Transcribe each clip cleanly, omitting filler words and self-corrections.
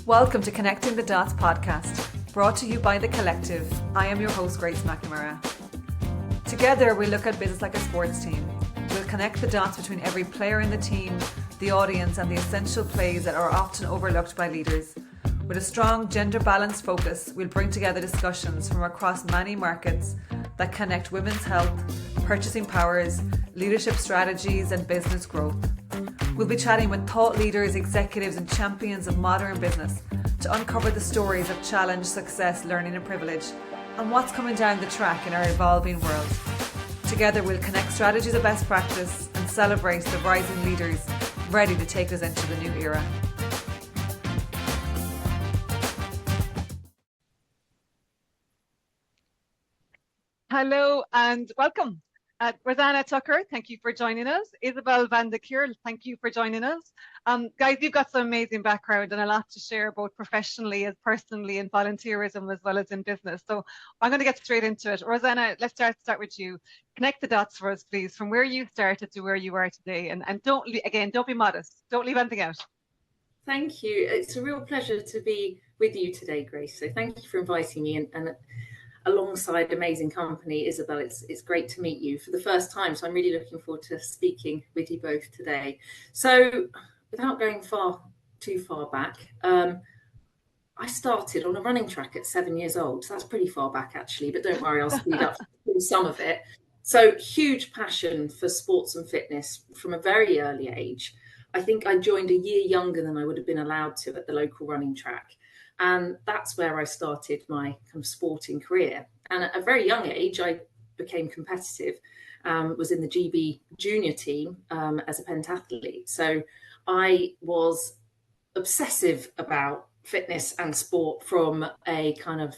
Welcome to Connecting the Dots podcast, brought to you by The Collective. I am your host, Grace McNamara. Together, we look at business like a sports team. We'll connect the dots between every player in the team, the audience, and the essential plays that are often overlooked by leaders. With a strong gender-balanced focus, we'll bring together discussions from across many markets that connect women's health, purchasing powers, leadership strategies, and business growth. We'll be chatting with thought leaders, executives, and champions of modern business to uncover the stories of challenge, success, learning, and privilege, and what's coming down the track in our evolving world. Together, we'll connect strategies of best practice and celebrate the rising leaders ready to take us into the new era. Hello and welcome. Rosanna Tucker, thank you for joining us. Isabel van de Keere, thank you for joining us. Guys, you've got some amazing background and a lot to share, both professionally as personally in volunteerism as well as in business. So I'm going to get straight into it. Rosanna, let's start with you. Connect the dots for us, please, from where you started to where you are today. And don't be modest. Don't leave anything out. Thank you. It's a real pleasure to be with you today, Grace. So thank you for inviting me and alongside amazing company, Isabel. It's great to meet you for the first time. So I'm really looking forward to speaking with you both today. So without going too far back, I started on a running track at 7 years old. So that's pretty far back actually, but don't worry, I'll speed up some of it. So huge passion for sports and fitness from a very early age. I think I joined a year younger than I would have been allowed to at the local running track. And that's where I started my kind of sporting career. And at a very young age, I became competitive, was in the GB junior team as a pentathlete. So I was obsessive about fitness and sport from a kind of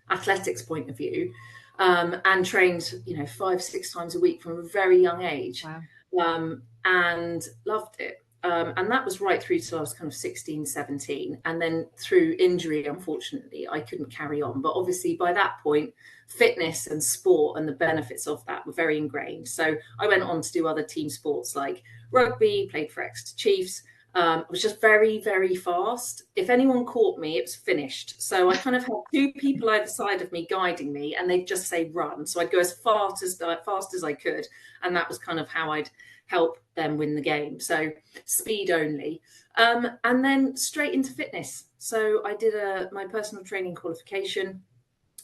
athletics point of view, and trained, 5-6 times a week from a very young age. Wow. And loved it. And that was right through till I was kind of 16, 17. And then through injury, unfortunately, I couldn't carry on. But obviously by that point, fitness and sport and the benefits of that were very ingrained. So I went on to do other team sports like rugby, played for Exeter Chiefs. I was just very, very fast. If anyone caught me, it was finished. So I kind of had two people either side of me guiding me, and they'd just say run. So I'd go as fast as I could. And that was kind of how I'd help them win the game. So speed only. And then straight into fitness. So I did my personal training qualification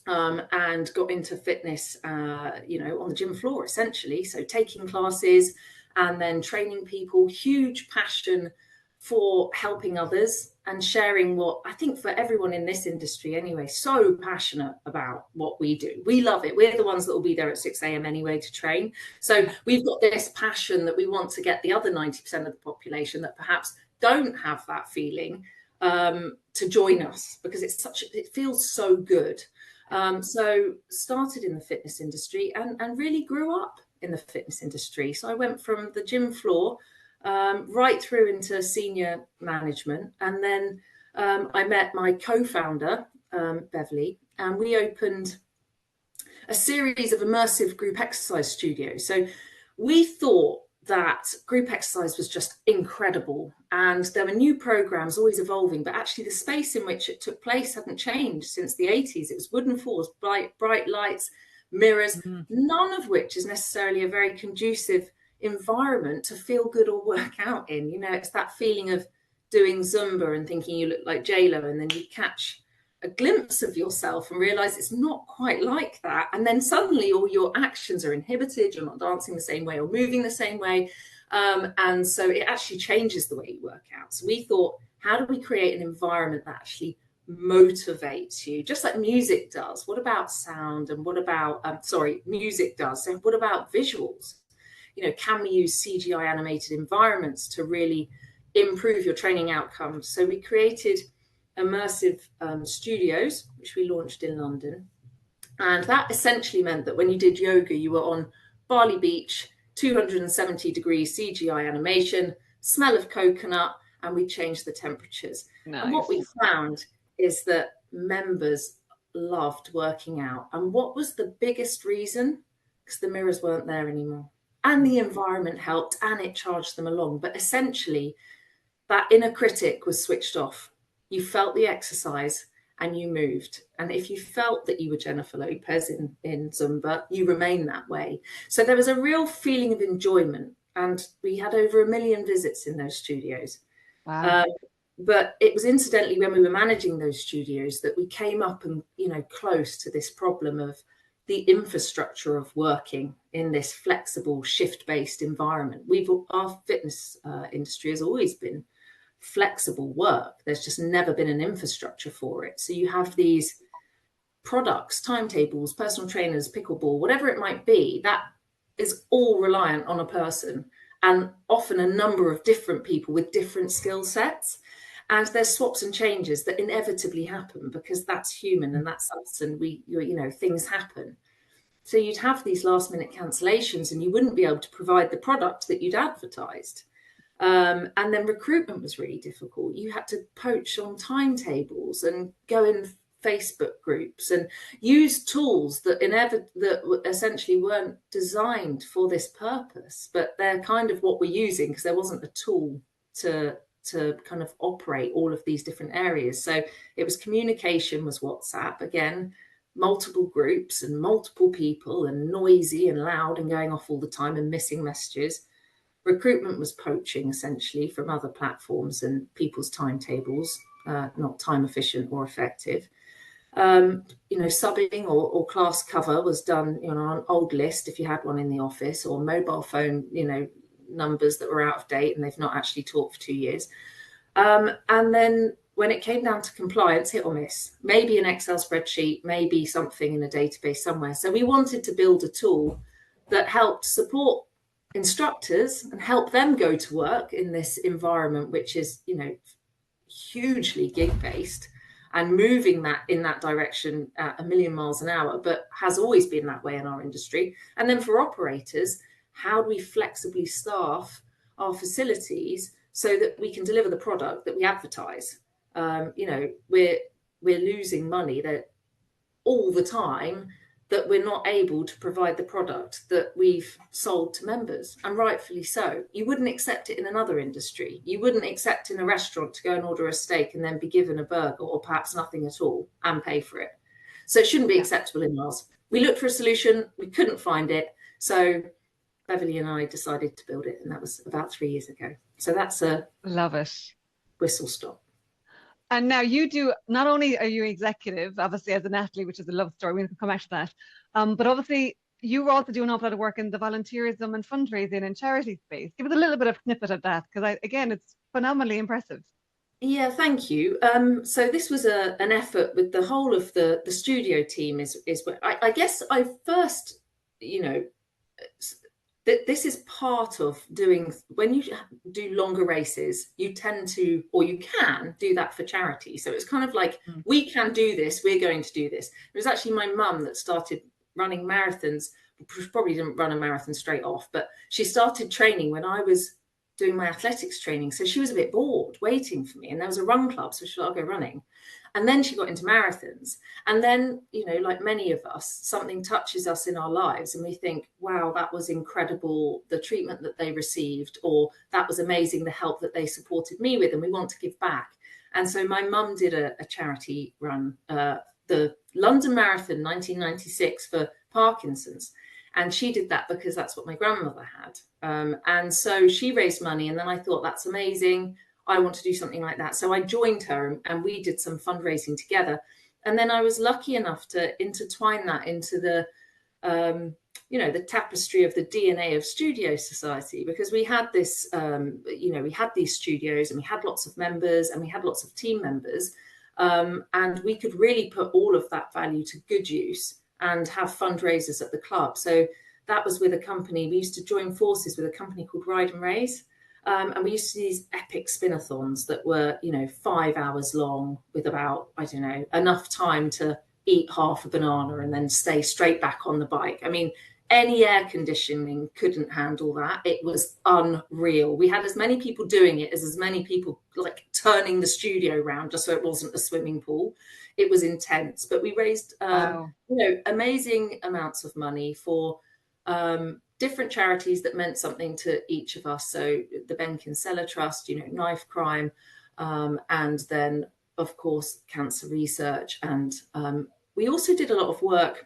and got into fitness, on the gym floor, essentially. So taking classes and then training people, huge passion for helping others and sharing what I think for everyone in this industry anyway, so passionate about what we do. We love it. We're the ones that will be there at 6 a.m. anyway to train. So we've got this passion that we want to get the other 90% of the population that perhaps don't have that feeling to join us, because it feels so good. So started in the fitness industry and really grew up in the fitness industry. So I went from the gym floor right through into senior management. And then I met my co-founder, Beverly, and we opened a series of immersive group exercise studios. So we thought that group exercise was just incredible. And there were new programs always evolving, but actually the space in which it took place hadn't changed since the 80s. It was wooden floors, bright lights, mirrors, none of which is necessarily a very conducive environment to feel good or work out in. It's that feeling of doing Zumba and thinking you look like J-Lo, and then you catch a glimpse of yourself and realize it's not quite like that. And then suddenly all your actions are inhibited. You're not dancing the same way or moving the same way. And so it actually changes the way you work out. So we thought, how do we create an environment that actually motivates you, just like music does? What about sound? And what about, music does. So what about visuals? Can we use CGI animated environments to really improve your training outcomes? So we created Immersive studios, which we launched in London. And that essentially meant that when you did yoga, you were on Bali Beach, 270 degrees CGI animation, smell of coconut, and we changed the temperatures. Nice. And what we found is that members loved working out. And what was the biggest reason? Because the mirrors weren't there anymore. And the environment helped and it charged them along. But essentially, that inner critic was switched off. you felt the exercise and you moved. And if you felt that you were Jennifer Lopez in Zumba, you remained that way. So there was a real feeling of enjoyment. And we had over 1 million visits in those studios. Wow. But it was incidentally when we were managing those studios that we came up and, close to this problem of the infrastructure of working in this flexible shift-based environment. Our fitness industry has always been flexible work. There's just never been an infrastructure for it. So you have these products, timetables, personal trainers, pickleball, whatever it might be, that is all reliant on a person, and often a number of different people with different skill sets. And there's swaps and changes that inevitably happen because that's human and that's us, and things happen. So you'd have these last minute cancellations and you wouldn't be able to provide the product that you'd advertised. And then recruitment was really difficult. You had to poach on timetables and go in Facebook groups and use tools that essentially weren't designed for this purpose, but they're kind of what we're using because there wasn't a tool to kind of operate all of these different areas. So it was communication was WhatsApp, again, multiple groups and multiple people and noisy and loud and going off all the time and missing messages. Recruitment was poaching essentially from other platforms and people's timetables, not time efficient or effective. Subbing or class cover was done on an old list if you had one in the office, or mobile phone, numbers that were out of date and they've not actually taught for 2 years. And then when it came down to compliance, hit or miss, maybe an Excel spreadsheet, maybe something in a database somewhere. So we wanted to build a tool that helped support instructors and help them go to work in this environment, which is, hugely gig based and moving that in that direction at 1 million miles an hour, but has always been that way in our industry. And then for operators, how do we flexibly staff our facilities so that we can deliver the product that we advertise? We're losing money that all the time, that we're not able to provide the product that we've sold to members, and rightfully so. You wouldn't accept it in another industry. You wouldn't accept in a restaurant to go and order a steak and then be given a burger or perhaps nothing at all and pay for it. So it shouldn't be acceptable in ours. We looked for a solution, we couldn't find it. So Beverly and I decided to build it, and that was about 3 years ago. So that's a Love it. whistle stop. And now you do, not only are you executive, obviously as an athlete, which is a love story, we can come back to that, but obviously you also do an awful lot of work in the volunteerism and fundraising and charity space. Give us a little bit of snippet of that, because again, it's phenomenally impressive. Yeah, thank you. So this was an effort with the whole of the studio team is where I guess I first, this is part of doing, when you do longer races, you tend to, or you can do that for charity. So it's kind of like, we can do this, we're going to do this. It was actually my mum that started running marathons. Probably didn't run a marathon straight off, but she started training when I was doing my athletics training. So she was a bit bored waiting for me, and there was a run club, so she thought, I'll go running. And then she got into marathons. And then, like many of us, something touches us in our lives and we think, wow, that was incredible, the treatment that they received, or that was amazing, the help that they supported me with, and we want to give back. And so my mum did a charity run, the London Marathon 1996 for Parkinson's. And she did that because that's what my grandmother had. And so she raised money, and then I thought, that's amazing. I want to do something like that. So I joined her and we did some fundraising together. And then I was lucky enough to intertwine that into the, the tapestry of the DNA of Studio Society, because we had this, we had these studios and we had lots of members and we had lots of team members. And we could really put all of that value to good use and have fundraisers at the club. So that was with a company. We used to join forces with a company called Ride and Raise. And we used to do these epic spinathons that were, 5 hours long with about, enough time to eat half a banana and then stay straight back on the bike. I mean, any air conditioning couldn't handle that. It was unreal. We had as many people doing it as many people like turning the studio around just so it wasn't a swimming pool. It was intense, but we raised, amazing amounts of money for different charities that meant something to each of us. So the Ben Kinsella Trust, Knife Crime, and then of course, cancer research. And we also did a lot of work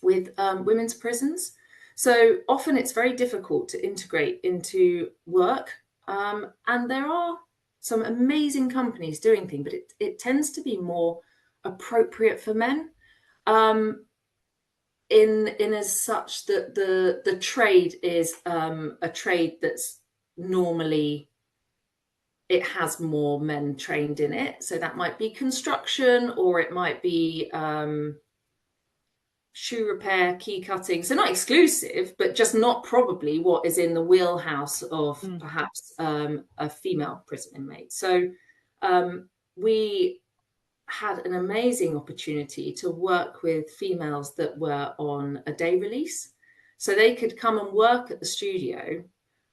with women's prisons. So often it's very difficult to integrate into work. And there are some amazing companies doing things, but it tends to be more appropriate for men. In as such that the trade is a trade that's normally, it has more men trained in it. So that might be construction, or it might be shoe repair, key cutting. So not exclusive, but just not probably what is in the wheelhouse of perhaps a female prison inmate. So we had an amazing opportunity to work with females that were on a day release. So they could come and work at the studio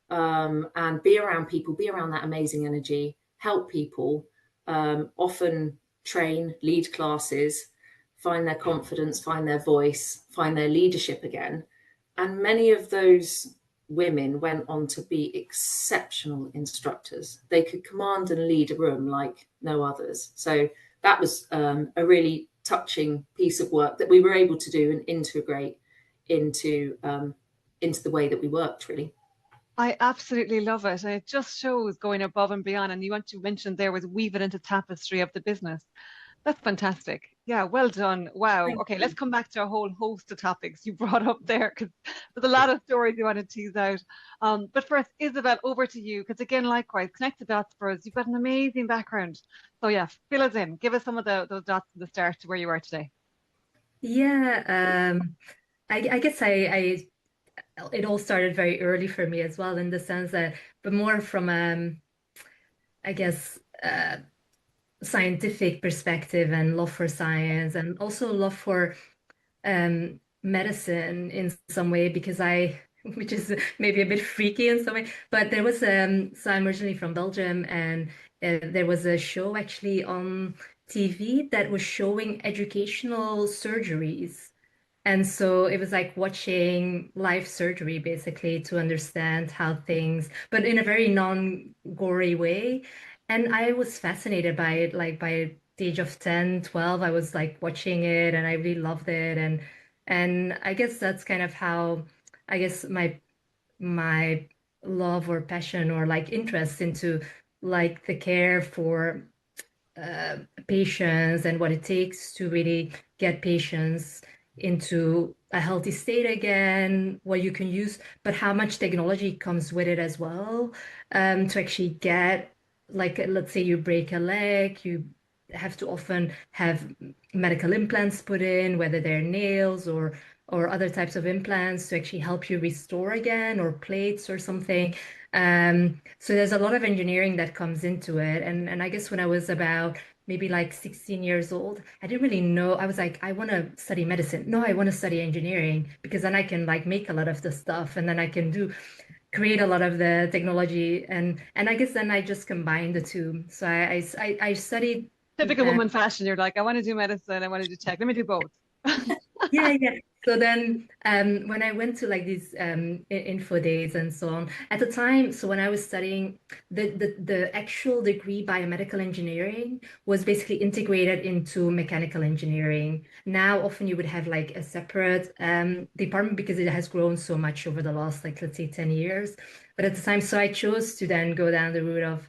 and be around people, be around that amazing energy, help people, often train, lead classes, find their confidence, find their voice, find their leadership again. And many of those women went on to be exceptional instructors. They could command and lead a room like no others. So that was a really touching piece of work that we were able to do and integrate into the way that we worked, really. I absolutely love it. And it just shows going above and beyond. And what you mentioned there was weave it into tapestry of the business. That's fantastic. Yeah, well done. Wow. Thank Okay, you. let's come back to a whole host of topics you brought up there, because there's a lot of stories you want to tease out. But first, Isabel, over to you, because again, likewise, connect the dots for us. You've got an amazing background. So yeah, fill us in. Give us some of those dots at the start to where you are today. Yeah, I guess it all started very early for me as well, in the sense that, but more from I guess scientific perspective and love for science, and also love for medicine in some way, because which is maybe a bit freaky in some way, but there was so I'm originally from Belgium, and there was a show actually on TV that was showing educational surgeries. And so it was like watching live surgery, basically, to understand how things, but in a very non-gory way. And I was fascinated by it, like by the age of 10, 12, I was like watching it and I really loved it. And I guess that's kind of how, I guess my love or passion or like interest into like the care for patients and what it takes to really get patients into a healthy state again, what you can use, but how much technology comes with it as well, to actually get, like, let's say you break a leg, you have to often have medical implants put in, whether they're nails or other types of implants to actually help you restore again, or plates or something. So there's a lot of engineering that comes into it. And I guess when I was about maybe like 16 years old, I didn't really know. I was like, I want to study medicine. No, I want to study engineering, because then I can like make a lot of the stuff, and then I can create a lot of the technology. And I guess then I just combined the two. So I studied. Typical woman fashion. You're like, I want to do medicine, I want to do tech. Let me do both. Yeah. So then when I went to like these info days and so on, at the time, so when I was studying, the actual degree biomedical engineering was basically integrated into mechanical engineering. Now, often you would have like a separate department, because it has grown so much over the last, like, let's say 10 years. But at the time, so I chose to then go down the route of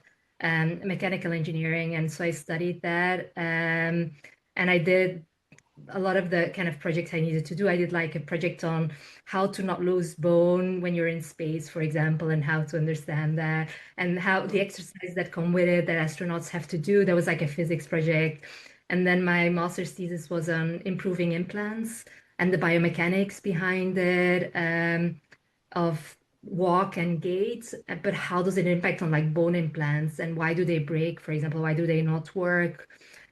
mechanical engineering. And so I studied that. And I did a lot of the kind of projects I needed to do. I did like a project on how to not lose bone when you're in space, for example, and how to understand that, and how the exercises that come with it that astronauts have to do. That was like a physics project. And then my master's thesis was on improving implants and the biomechanics behind it, of walk and gait, but how does it impact on like bone implants, and why do they break, for example, why do they not work?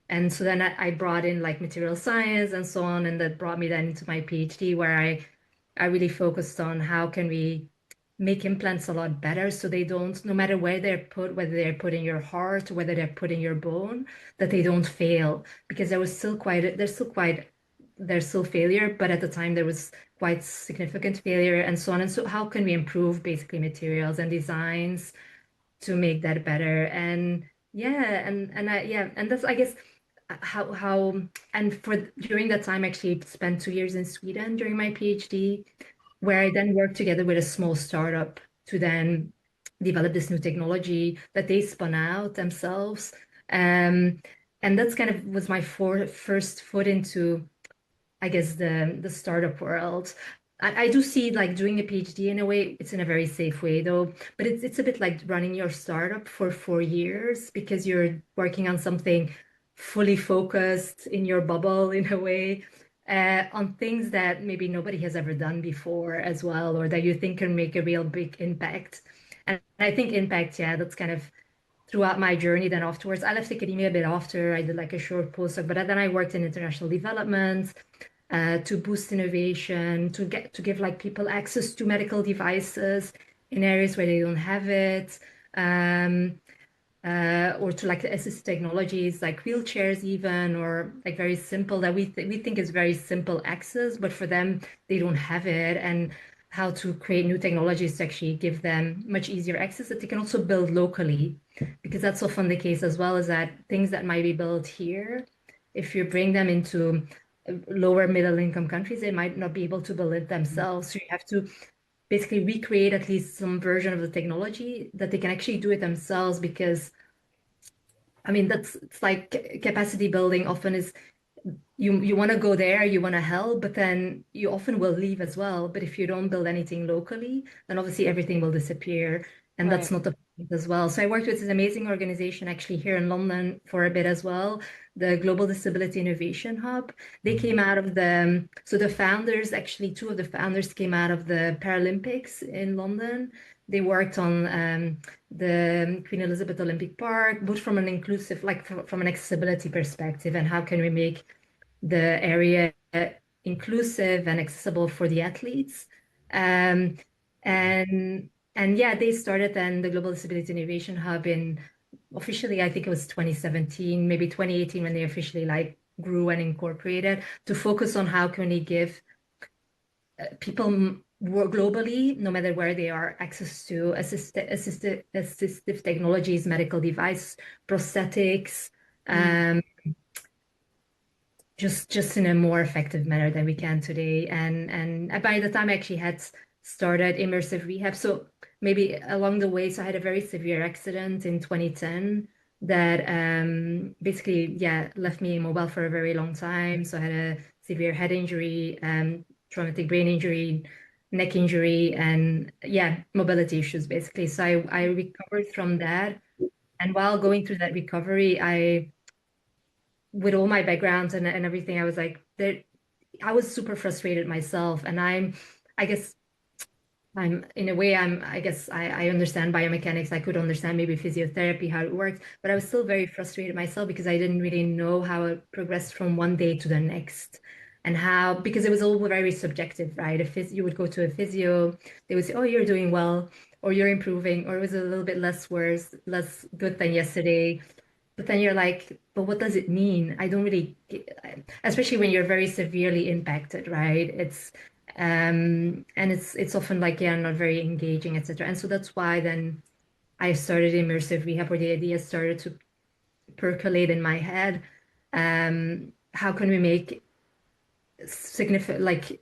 And so then I brought in like material science and so on, and that brought me then into my PhD, where I really focused on how can we make implants a lot better, so they don't, no matter where they're put, whether they're put in your heart or whether they're put in your bone, that they don't fail, because there's still failure, but at the time there was quite significant failure and so on. And so how can we improve basically materials and designs to make that better? And Yeah, and that's I guess how and for during that time actually spent 2 years in Sweden during my PhD, where I then worked together with a small startup to then develop this new technology that they spun out themselves. Um, and that's kind of was my first foot into, I guess, the startup world. I do see like doing a PhD in a way, it's in a very safe way though, but it's a bit like running your startup for 4 years because you're working on something fully focused in your bubble in a way, on things that maybe nobody has ever done before as well, or that you think can make a real big impact. And I think impact, yeah, that's kind of throughout my journey. Then afterwards, I left academia a bit after I did like a short postdoc, but then I worked in international development, to boost innovation, to give like people access to medical devices in areas where they don't have it, um, or to like assist technologies like wheelchairs even, or like very simple that we think is very simple access, but for them they don't have it, and how to create new technologies to actually give them much easier access that they can also build locally, because that's often the case as well, is that things that might be built here, if you bring them into lower middle income countries, they might not be able to build it themselves. So you have to basically recreate at least some version of the technology that they can actually do it themselves, because I mean that's it's like capacity building often is you want to go there, you want to help, but then you often will leave as well. But if you don't build anything locally, then obviously everything will disappear. And that's Right. not the point as well. So I worked with this amazing organization actually here in London for a bit as well, the Global Disability Innovation Hub. They came out of so the founders, actually, two of the founders came out of the Paralympics in London. They worked on the Queen Elizabeth Olympic Park, both from an inclusive, like from an accessibility perspective, and how can we make the area inclusive and accessible for the athletes. Um, and yeah, they started then the Global Disability Innovation Hub in officially, I think it was 2017, maybe 2018 when they officially like grew and incorporated to focus on how can we give people globally, no matter where they are, access to assistive technologies, medical device, prosthetics, um, just in a more effective manner than we can today. And by the time I actually had started Immersive Rehab, so maybe along the way, so I had a very severe accident in 2010 that basically, yeah, left me immobile for a very long time. So I had a severe head injury, traumatic brain injury, neck injury, and yeah, mobility issues basically. So I recovered from that. And while going through that recovery, with all my background and everything, I was like, there, I was super frustrated myself. And I guess in a way, I guess I understand biomechanics. I could understand maybe physiotherapy, how it works, but I was still very frustrated myself because I didn't really know how it progressed from one day to the next. And how, because it was all very subjective, right? You would go to a physio, they would say, oh, you're doing well, or you're improving, or it was a little bit less worse, less good than yesterday. But then you're like, but what does it mean? I don't really, especially when you're very severely impacted, right? And it's often like, yeah, not very engaging, etc. And so that's why then I started Immersive Rehab, where the idea started to percolate in my head. How can we make significant, like,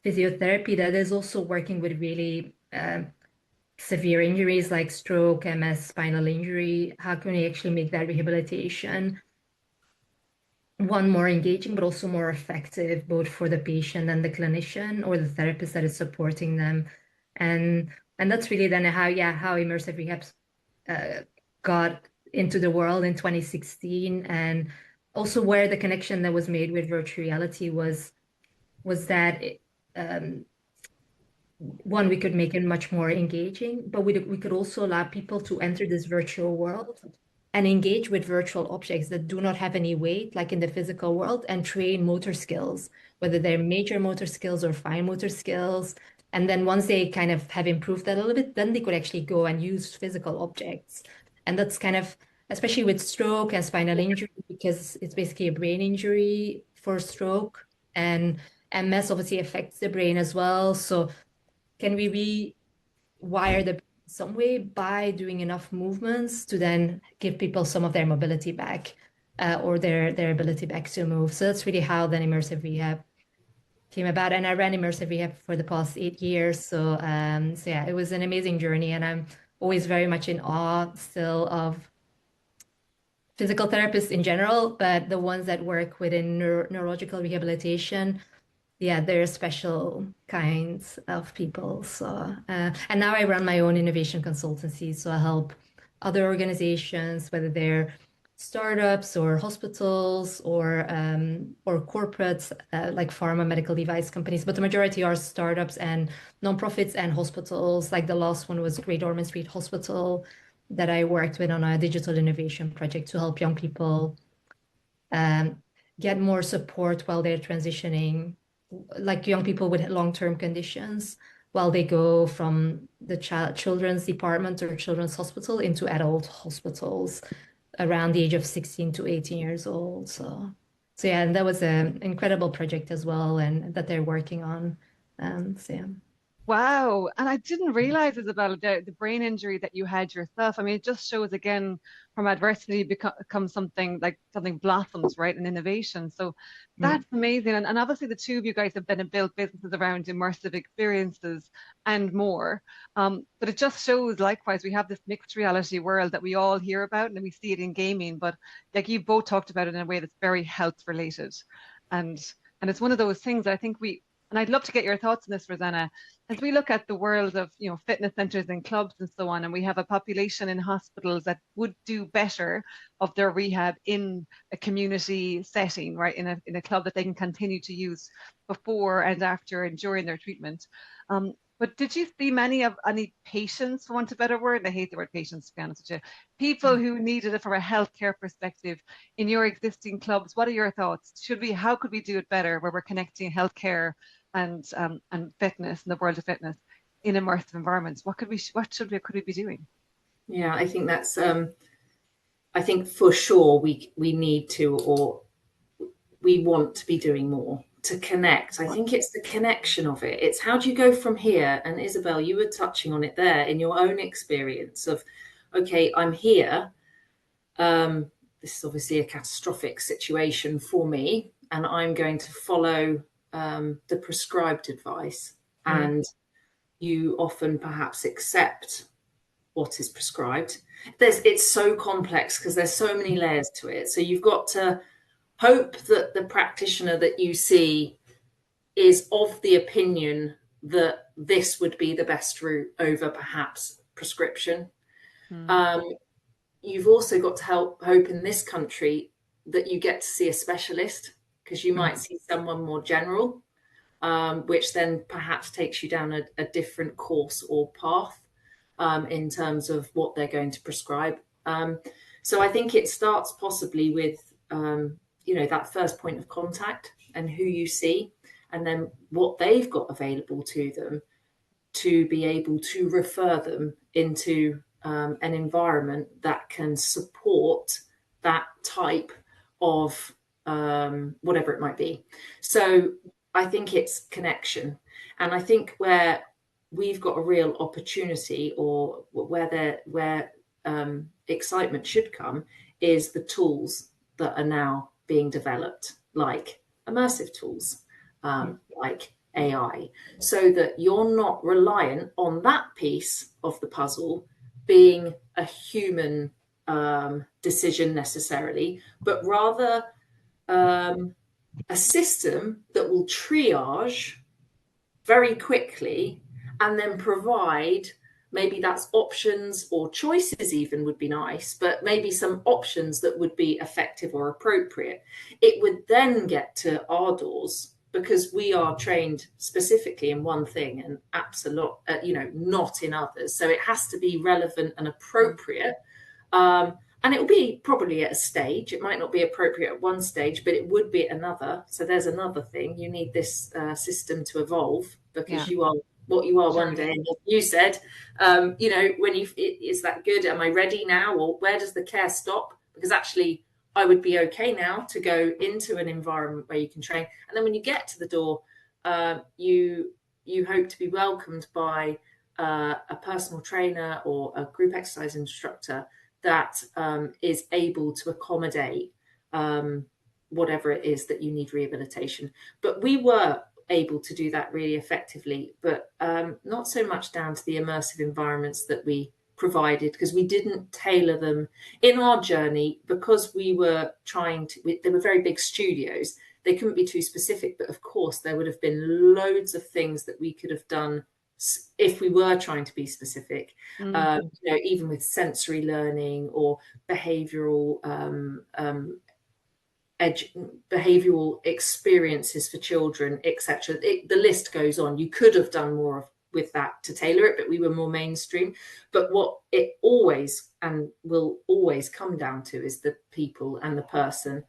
physiotherapy that is also working with really severe injuries like stroke, MS, spinal injury? How can we actually make that rehabilitation one more engaging, but also more effective, both for the patient and the clinician or the therapist that is supporting them? And and that's really then how immersive rehab uh, got into the world in 2016, and also where the connection that was made with virtual reality was that one, we could make it much more engaging, but we could also allow people to enter this virtual world and engage with virtual objects that do not have any weight, like in the physical world, and train motor skills, whether they're major motor skills or fine motor skills. And then once they kind of have improved that a little bit, then they could actually go and use physical objects. And that's kind of, especially with stroke and spinal injury, because it's basically a brain injury for stroke. And MS obviously affects the brain as well. So can we rewire the some way by doing enough movements to then give people some of their mobility back, or their ability back to move. So that's really how then immersive rehab came about. And I ran immersive rehab for the past 8 years. So yeah, it was an amazing journey, and I'm always very much in awe still of physical therapists in general, but the ones that work within neurological rehabilitation, yeah, they're special kinds of people. So, and now I run my own innovation consultancy. So I help other organizations, whether they're startups or hospitals or corporates, like pharma, medical device companies. But the majority are startups and nonprofits and hospitals. Like the last one was Great Ormond Street Hospital that I worked with on a digital innovation project to help young people get more support while they're transitioning, like young people with long-term conditions, while they go from the children's department or children's hospital into adult hospitals around the age of 16 to 18 years old. So yeah, and that was an incredible project as well, and that they're working on. So yeah. Wow. And I didn't realize, Isabel, the brain injury that you had yourself. I mean, it just shows again from adversity becomes something like something blossoms, right? And innovation. So that's amazing. And obviously the two of you guys have been and built businesses around immersive experiences and more. But it just shows likewise, we have this mixed reality world that we all hear about and we see it in gaming, but like you both talked about it in a way that's very health related. And it's one of those things that I think and I'd love to get your thoughts on this, Rosanna, as we look at the world of fitness centers and clubs and so on, and we have a population in hospitals that would do better of their rehab in a community setting, right, in a club that they can continue to use before and after and during their treatment. But did you see any patients, for want of a better word, I hate the word patients, to be honest with you, people who needed it from a healthcare perspective in your existing clubs? What are your thoughts? How could we do it better where we're connecting healthcare and fitness and the world of fitness in immersive environments? What could we be doing? Yeah, I think that's I think for sure we need to, or we want to be doing more to connect. I think it's the connection of it. It's how do you go from here? And Isabel, you were touching on it there in your own experience of, okay, I'm here. This is obviously a catastrophic situation for me, and I'm going to follow the prescribed advice. And you often perhaps accept what is prescribed. It's so complex because there's so many layers to it. So you've got to hope that the practitioner that you see is of the opinion that this would be the best route over perhaps prescription. You've also got to hope in this country that you get to see a specialist, because you might see someone more general, which then perhaps takes you down a different course or path in terms of what they're going to prescribe. So I think it starts possibly with that first point of contact and who you see, and then what they've got available to them to be able to refer them into an environment that can support that type of whatever it might be. So I think it's connection. And I think where we've got a real opportunity, or where excitement should come, is the tools that are now being developed, like immersive tools, like AI, so that you're not reliant on that piece of the puzzle being a human decision necessarily, but rather a system that will triage very quickly and then provide, maybe that's options or choices even would be nice, but maybe some options that would be effective or appropriate. It would then get to our doors because we are trained specifically in one thing and not in others. So it has to be relevant and appropriate. And it will be probably at a stage. It might not be appropriate at one stage, but it would be at another. So there's another thing. You need this system to evolve, because you are what you are one day. And you said, is that good? Am I ready now? Or where does the care stop? Because actually, I would be okay now to go into an environment where you can train. And then when you get to the door, you hope to be welcomed by a personal trainer or a group exercise instructor that is able to accommodate whatever it is that you need rehabilitation. But we were able to do that really effectively, but not so much down to the immersive environments that we provided, because we didn't tailor them in our journey, because we were trying to, they were very big studios. They couldn't be too specific, but of course there would have been loads of things that we could have done if we were trying to be specific, even with sensory learning or behavioral behavioral experiences for children, etc. The list goes on. You could have done more with that to tailor it, but we were more mainstream. But what it always and will always come down to is the people and the person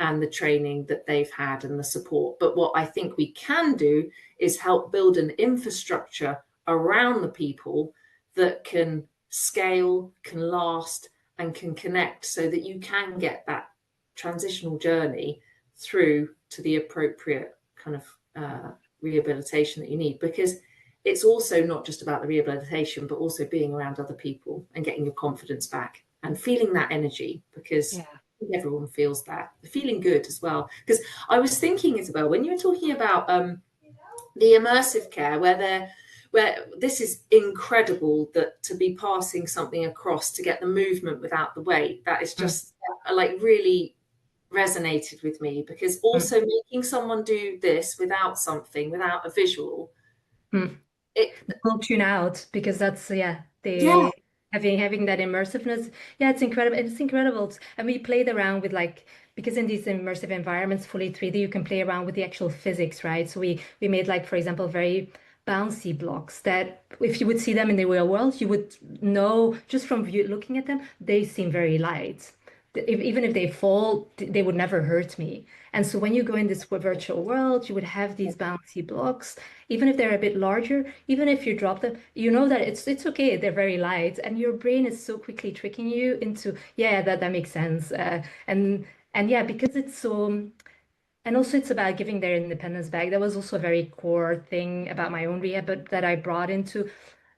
and the training that they've had and the support. But what I think we can do is help build an infrastructure around the people that can scale, can last, and can connect, so that you can get that transitional journey through to the appropriate kind of rehabilitation that you need. Because it's also not just about the rehabilitation, but also being around other people and getting your confidence back and feeling that energy, because everyone feels that, feeling good as well. Because I was thinking, Isabel, when you were talking about the immersive care, where this is incredible, that to be passing something across to get the movement without the weight, that is just like really resonated with me, because also making someone do this without something, without a visual, it will tune out, because that's having that immersiveness. It's incredible. And we played around with, like, because in these immersive environments, fully 3D, you can play around with the actual physics, right? So we made, like, for example, very bouncy blocks that if you would see them in the real world, you would know just from looking at them, they seem very light. Even if they fall, they would never hurt me. And so when you go in this virtual world, you would have these bouncy blocks, even if they're a bit larger, even if you drop them, you know that it's okay, they're very light, and your brain is so quickly tricking you into, that makes sense. And because it's so, and also it's about giving their independence back. That was also a very core thing about my own rehab, but that I brought into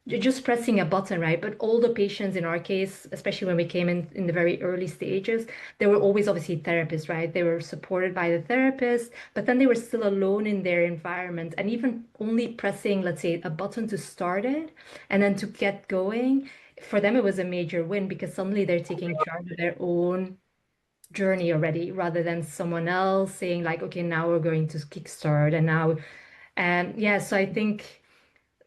just pressing a button, right? But all the patients in our case, especially when we came in the very early stages, they were always obviously therapists, right? They were supported by the therapist, but then they were still alone in their environment. And even only pressing, let's say, a button to start it and then to get going, for them it was a major win, because suddenly they're taking charge of their own journey already, rather than someone else saying, like, okay, now we're going to kickstart. And now, so I think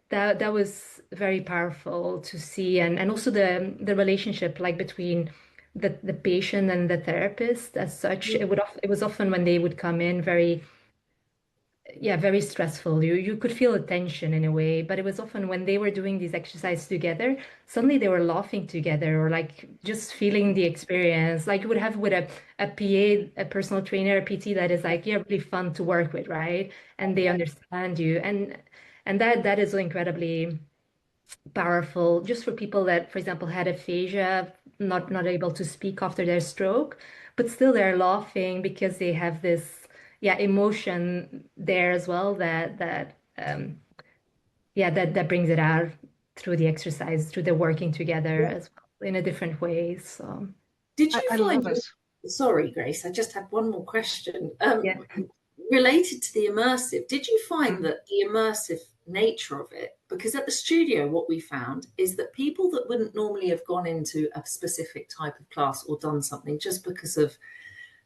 that was very powerful to see. And also the relationship, like, between the patient and the therapist as such. It was often when they would come in very stressful. You could feel a tension in a way, but it was often when they were doing these exercises together, suddenly they were laughing together, or like just feeling the experience, like you would have with a PA, a personal trainer, a PT, that is like, really fun to work with, right? And they understand you. And that is incredibly powerful, just for people that, for example, had aphasia, not able to speak after their stroke, but still they're laughing because they have this emotion there as well, that brings it out through the exercise, through the working together as well in a different way. So did you I find love it. Sorry, Grace, I just had one more question. Yeah. Related to the immersive, did you find that the immersive nature of it, because at the studio what we found is that people that wouldn't normally have gone into a specific type of class or done something just because of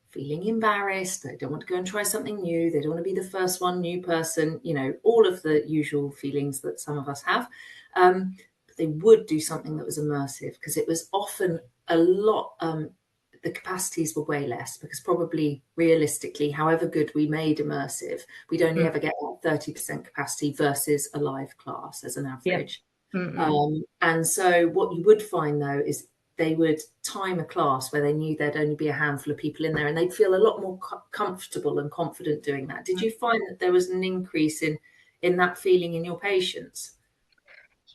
feeling embarrassed, they don't want to go and try something new, they don't want to be the first one, new person, all of the usual feelings that some of us have, but they would do something that was immersive, because it was often a lot, the capacities were way less, because probably realistically, however good we made immersive, we'd only ever get 30% capacity versus a live class as an average. And so what you would find, though, is they would time a class where they knew there'd only be a handful of people in there, and they'd feel a lot more comfortable and confident doing that. Did you find that there was an increase in that feeling in your patients?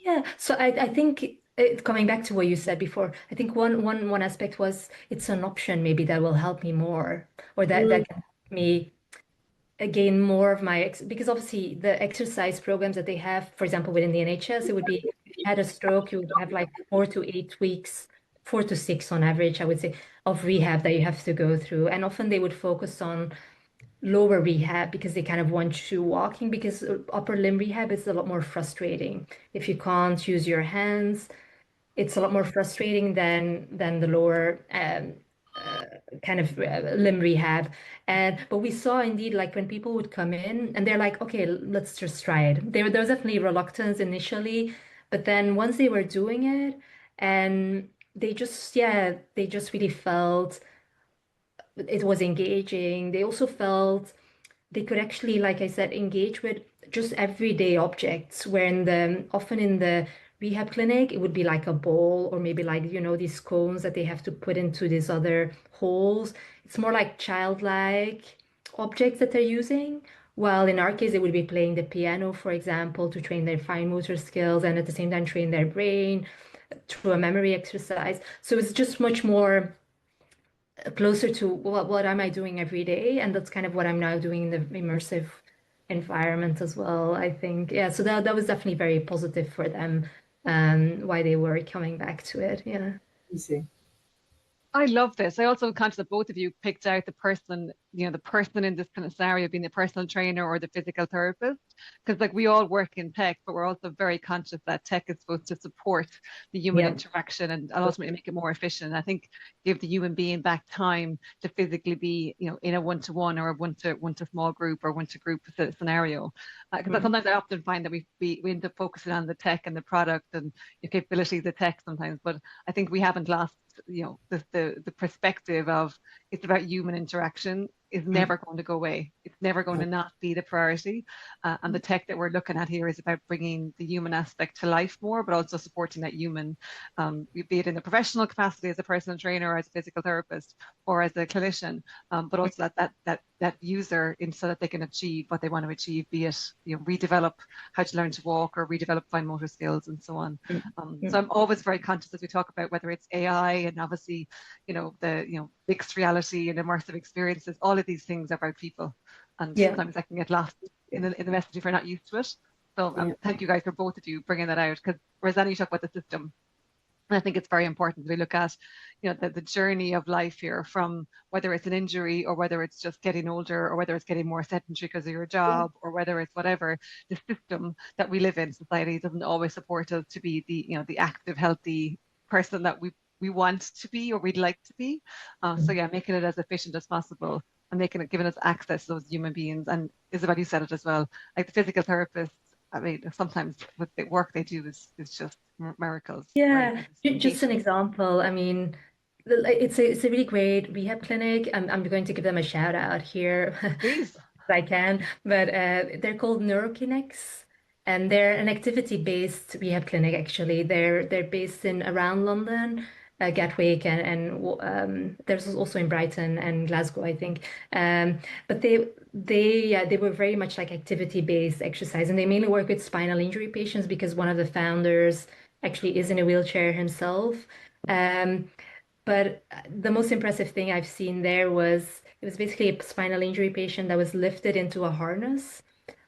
Yeah, so I think, coming back to what you said before, I think one aspect was, it's an option maybe that will help me more, or that can help me gain more of my, because obviously the exercise programs that they have, for example, within the NHS, it would be had a stroke, you would have like 4 to 8 weeks, 4 to 6 on average, I would say, of rehab that you have to go through. And often they would focus on lower rehab because they kind of want you walking, because upper limb rehab is a lot more frustrating. If you can't use your hands, it's a lot more frustrating than the lower uh, kind of limb rehab. And but we saw indeed, like when people would come in and they're like, okay, let's just try it. There was definitely reluctance initially, but then once they were doing it, and they just really felt it was engaging. They also felt they could actually, like I said, engage with just everyday objects, where often in the rehab clinic, it would be like a ball, or maybe like, these cones that they have to put into these other holes. It's more like childlike objects that they're using. While in our case, they would be playing the piano, for example, to train their fine motor skills and at the same time train their brain through a memory exercise. So it's just much more closer to what am I doing every day, and that's kind of what I'm now doing in the immersive environment as well, I think. Yeah, so that was definitely very positive for them, why they were coming back to it. Yeah. Easy. I love this. I also conscious that both of you picked out the person, the person in this kind of scenario being the personal trainer or the physical therapist. Because like we all work in tech, but we're also very conscious that tech is supposed to support the human interaction and ultimately make it more efficient. I think give the human being back time to physically be, in a one-to-one or a one-to small group or one-to-group scenario. Because sometimes I often find that we end up focusing on the tech and the product and the capabilities of the tech sometimes, but I think we haven't lost the perspective of it's about human interaction is never going to go away. It's never going to not be the priority. And the tech that we're looking at here is about bringing the human aspect to life more, but also supporting that human, be it in the professional capacity as a personal trainer or as a physical therapist or as a clinician, but also that user, so that they can achieve what they want to achieve, be it redevelop how to learn to walk or redevelop fine motor skills and so on. So I'm always very conscious as we talk about whether it's AI and obviously the mixed reality and immersive experiences. All of these things are about people, and sometimes that can get lost in the message if we're not used to it. So thank you guys for both of you bringing that out, because Rosanna, you talk about the system. And I think it's very important that we look at, the journey of life here, from whether it's an injury or whether it's just getting older or whether it's getting more sedentary because of your job or whether it's whatever. The system that we live in, society, doesn't always support us to be the active, healthy person that we want to be or we'd like to be. So making it as efficient as possible and giving us access to those human beings. And Isabel, you said it as well, like the physical therapists, I mean, sometimes what the work they do is just miracles. Yeah, Right? just an example. I mean, it's a really great rehab clinic. I'm going to give them a shout out here, Please. if I can. But they're called NeuroKinetics, and they're an activity-based rehab clinic. Actually, they're based in around London, Gatwick, and there's also in Brighton and Glasgow, I think. But they were very much like activity-based exercise, and they mainly work with spinal injury patients because one of the founders actually is in a wheelchair himself. But the most impressive thing I've seen there was it was basically a spinal injury patient that was lifted into a harness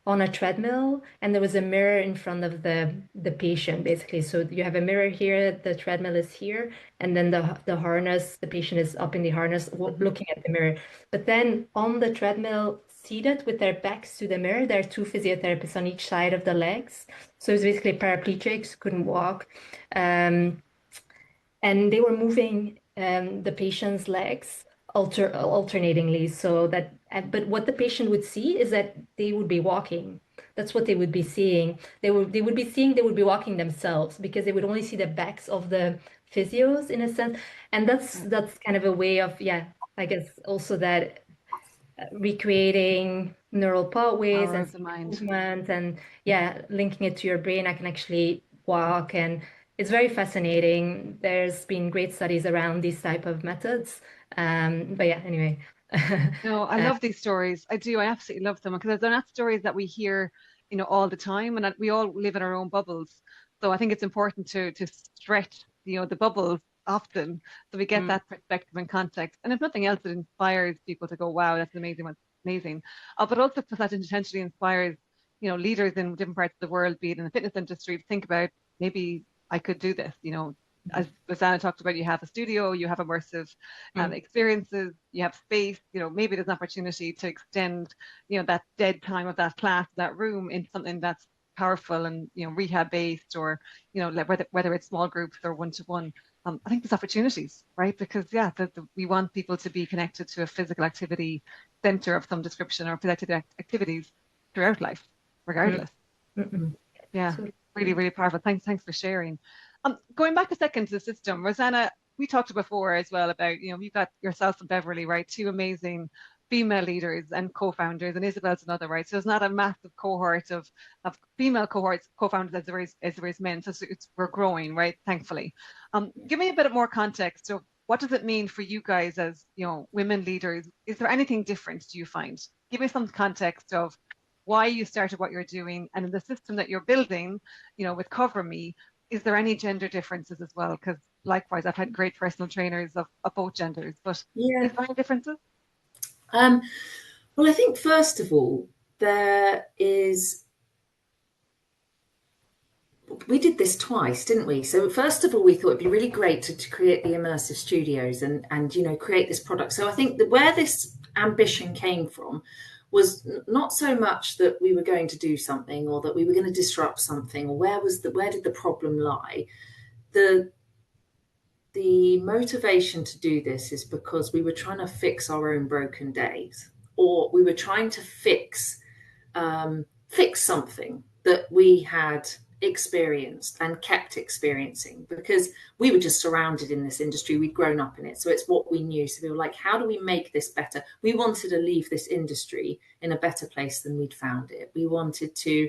on a treadmill, and there was a mirror in front of the patient, basically. So you have a mirror here, the treadmill is here, and then the harness, the patient is up in the harness looking at the mirror. But then on the treadmill, seated with their backs to the mirror, there are two physiotherapists on each side of the legs. So it's basically paraplegics, couldn't walk. And they were moving the patient's legs alternatingly, so that but what the patient would see is that they would be walking. That's what they would be seeing. They would be walking themselves, because they would only see the backs of the physios in a sense. And that's kind of a way of, I guess also that recreating neural pathways Power and of the mind. movement, and linking it to your brain. I can actually walk, and it's very fascinating. There's been great studies around these type of methods. But anyway. No, I love these stories. I do. I absolutely love them, because they're not stories that we hear, all the time, and that we all live in our own bubbles. So I think it's important to stretch, the bubbles often, so we get that perspective and context. And if nothing else, it inspires people to go, wow, that's amazing, what's amazing. But also that intentionally inspires, leaders in different parts of the world, be it in the fitness industry, to think about maybe I could do this, you know. As Rosanna talked about, you have a studio, you have immersive experiences, you have space, you know, maybe there's an opportunity to extend, you know, that dead time of that class, that room, into something that's powerful and, you know, rehab based, or, you know, whether it's small groups or one-to-one. I think there's opportunities, right? Because we want people to be connected to a physical activity center of some description, or physical activities throughout life, regardless. Yeah, really, really powerful. Thanks for sharing. Going back a second to the system, Rosanna, we talked before as well about, you know, you've got yourself and Beverly, right? Two amazing female leaders and co-founders, and Isabel's another, right? So it's not a massive cohort of female co-founders as there is men. So we're growing, right? Thankfully. Give me a bit more context. So what does it mean for you guys as, you know, women leaders? Is there anything different, do you find? Give me some context of why you started what you're doing, and in the system that you're building, you know, with CoverMe, is there any gender differences as well? Because likewise, I've had great personal trainers of both genders, but is there any differences? Well, I think first of all, we did this twice, didn't we? So first of all, we thought it'd be really great to create the immersive studios and you know, create this product. So I think that where this ambition came from was not so much that we were going to do something or that we were going to disrupt something, or where did the problem lie. The motivation to do this is because we were trying to fix our own broken days, or we were trying to fix something that we had experienced and kept experiencing, because we were just surrounded in this industry. We'd grown up in it, so it's what we knew. So we were like, how do we make this better? We wanted to leave this industry in a better place than we'd found it. We wanted to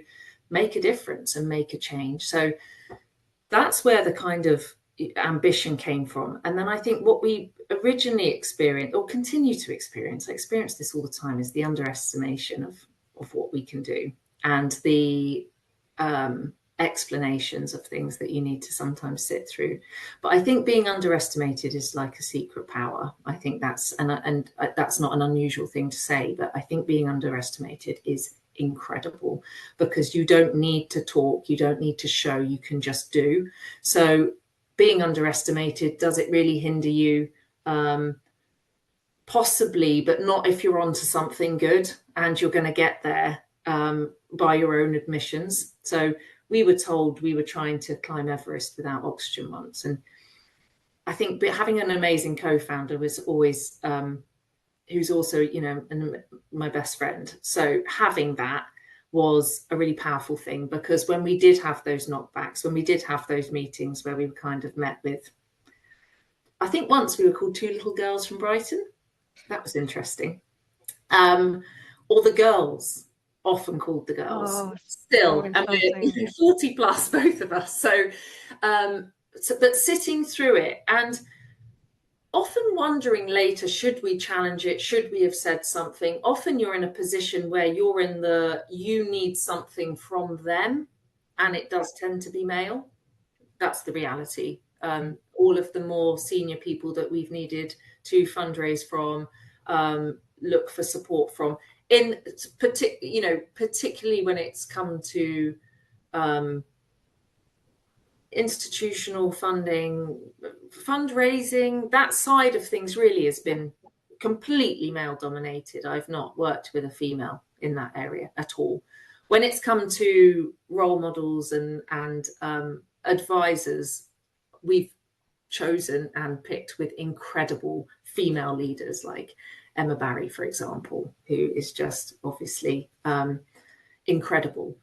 make a difference and make a change. So that's where the kind of ambition came from. And then I think what we originally experienced, or continue to experience, I experience this all the time, is the underestimation of what we can do, and the explanations of things that you need to sometimes sit through. But I think being underestimated is like a secret power. I think that's and that's not an unusual thing to say, but I think being underestimated is incredible, because you don't need to talk, you don't need to show, you can just do. So being underestimated, does it really hinder you? Possibly, but not if you're onto something good and you're going to get there by your own admissions. So we were told we were trying to climb Everest without oxygen once. And I think having an amazing co-founder was always, who's also, you know, my best friend. So having that was a really powerful thing, because when we did have those knockbacks, when we did have those meetings where we were kind of met with, I think once we were called two little girls from Brighton. That was interesting. Or the girls, often called the girls, still, and we're 40 plus, both of us. So, but sitting through it and often wondering later, should we challenge it? Should we have said something? Often you're in a position where you need something from them, and it does tend to be male. That's the reality. All of the more senior people that we've needed to fundraise from, look for support from, particularly when it's come to institutional funding, fundraising, that side of things really has been completely male dominated. I've not worked with a female in that area at all. When it's come to role models and advisors, we've chosen and picked with incredible female leaders like Emma Barry, for example, who is just obviously incredible.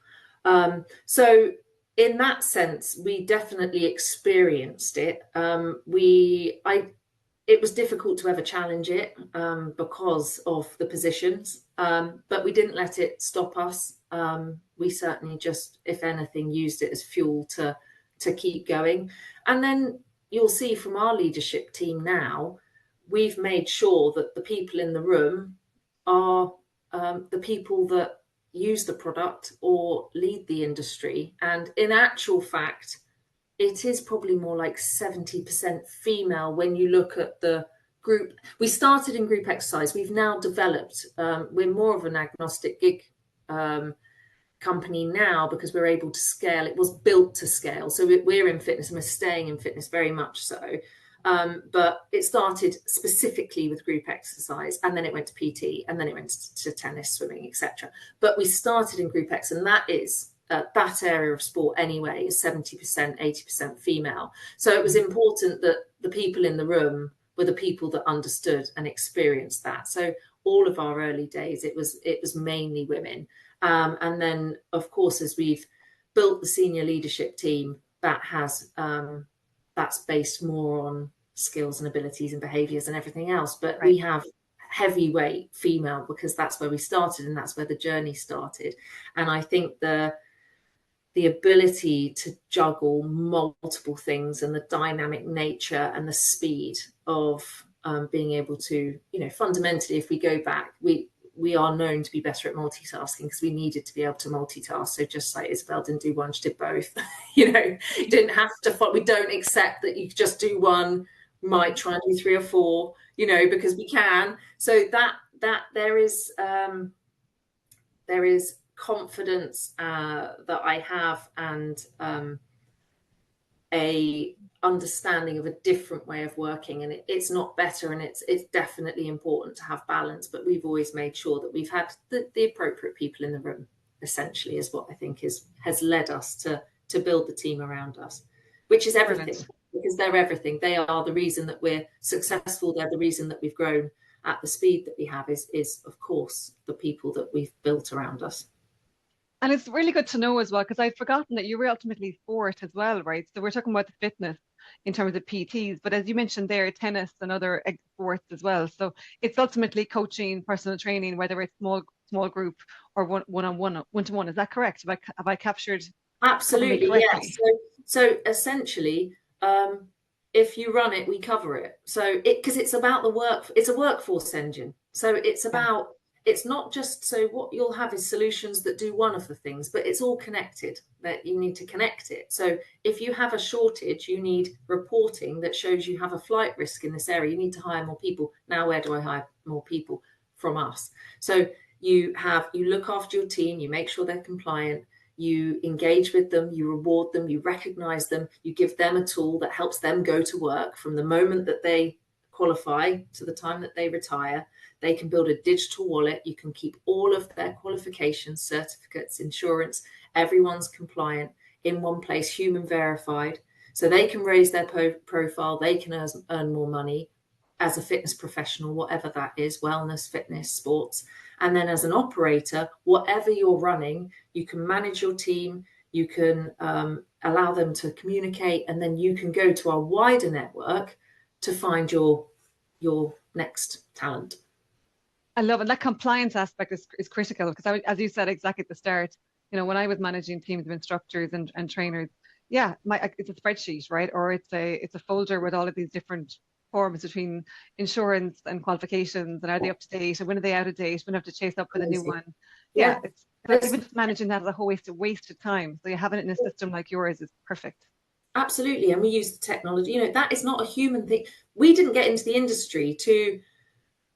So in that sense, we definitely experienced it. It was difficult to ever challenge it because of the positions, but we didn't let it stop us. We certainly just, if anything, used it as fuel to keep going. And then you'll see from our leadership team now, we've made sure that the people in the room are the people that use the product or lead the industry. And in actual fact, it is probably more like 70% female when you look at the group. We started in group exercise. We've now developed, we're more of an agnostic gig company now because we're able to scale. It was built to scale. So we're in fitness and we're staying in fitness very much so. But it started specifically with group exercise, and then it went to PT, and then it went to tennis, swimming, etc. But we started in group X, and that is that area of sport anyway is 70%, 80% female. So it was important that the people in the room were the people that understood and experienced that. So all of our early days, it was mainly women. And then, of course, as we've built the senior leadership team, that's based more on skills and abilities and behaviours and everything else. But we have heavyweight female because that's where we started and that's where the journey started. And I think the ability to juggle multiple things and the dynamic nature and the speed of being able to, fundamentally, if we go back, we are known to be better at multitasking because we needed to be able to multitask. So just like Isabel didn't do one, she did both. You didn't have to. We don't accept that you just do one. We might try and do 3 or 4. Because we can. So that there is confidence that I have, and a understanding of a different way of working, and it's not better, and it's definitely important to have balance, but we've always made sure that we've had the appropriate people in the room, essentially, is what I think has led us to build the team around us, which is everything. Brilliant. Because they're everything. They are the reason that we're successful. They're the reason that we've grown at the speed that we have is of course the people that we've built around us. And it's really good to know as well, because I'd forgotten that you were ultimately for it as well, right? So we're talking about the fitness in terms of PTs, but as you mentioned there, tennis and other sports as well. So it's ultimately coaching, personal training, whether it's small group or one-to-one. Is that correct? Have I captured? Absolutely, yes. So essentially, if you run it, we cover it. So because it's about the work, it's a workforce engine. So it's about, it's not just, so what you'll have is solutions that do one of the things, but it's all connected, that you need to connect it. So if you have a shortage, you need reporting that shows you have a flight risk in this area. You need to hire more people. Now, where do I hire more people? From us. So you look after your team, you make sure they're compliant, you engage with them, you reward them, you recognize them, you give them a tool that helps them go to work from the moment that they qualify to the time that they retire. They can build a digital wallet. You can keep all of their qualifications, certificates, insurance, everyone's compliant in one place, human verified. So they can raise their profile, they can earn more money as a fitness professional, whatever that is, wellness, fitness, sports. And then as an operator, whatever you're running, you can manage your team, you can allow them to communicate, and then you can go to our wider network to find your next talent. I love it. That compliance aspect is critical, because as you said exactly at the start, when I was managing teams of instructors and trainers, it's a spreadsheet, right? Or it's a folder with all of these different forms between insurance and qualifications, and are they up to date, and when are they out of date, when do I have to chase up with a new one? It's even managing that as a whole waste of time. So you having it in a system like yours is perfect. Absolutely. And we use the technology. That is not a human thing. We didn't get into the industry to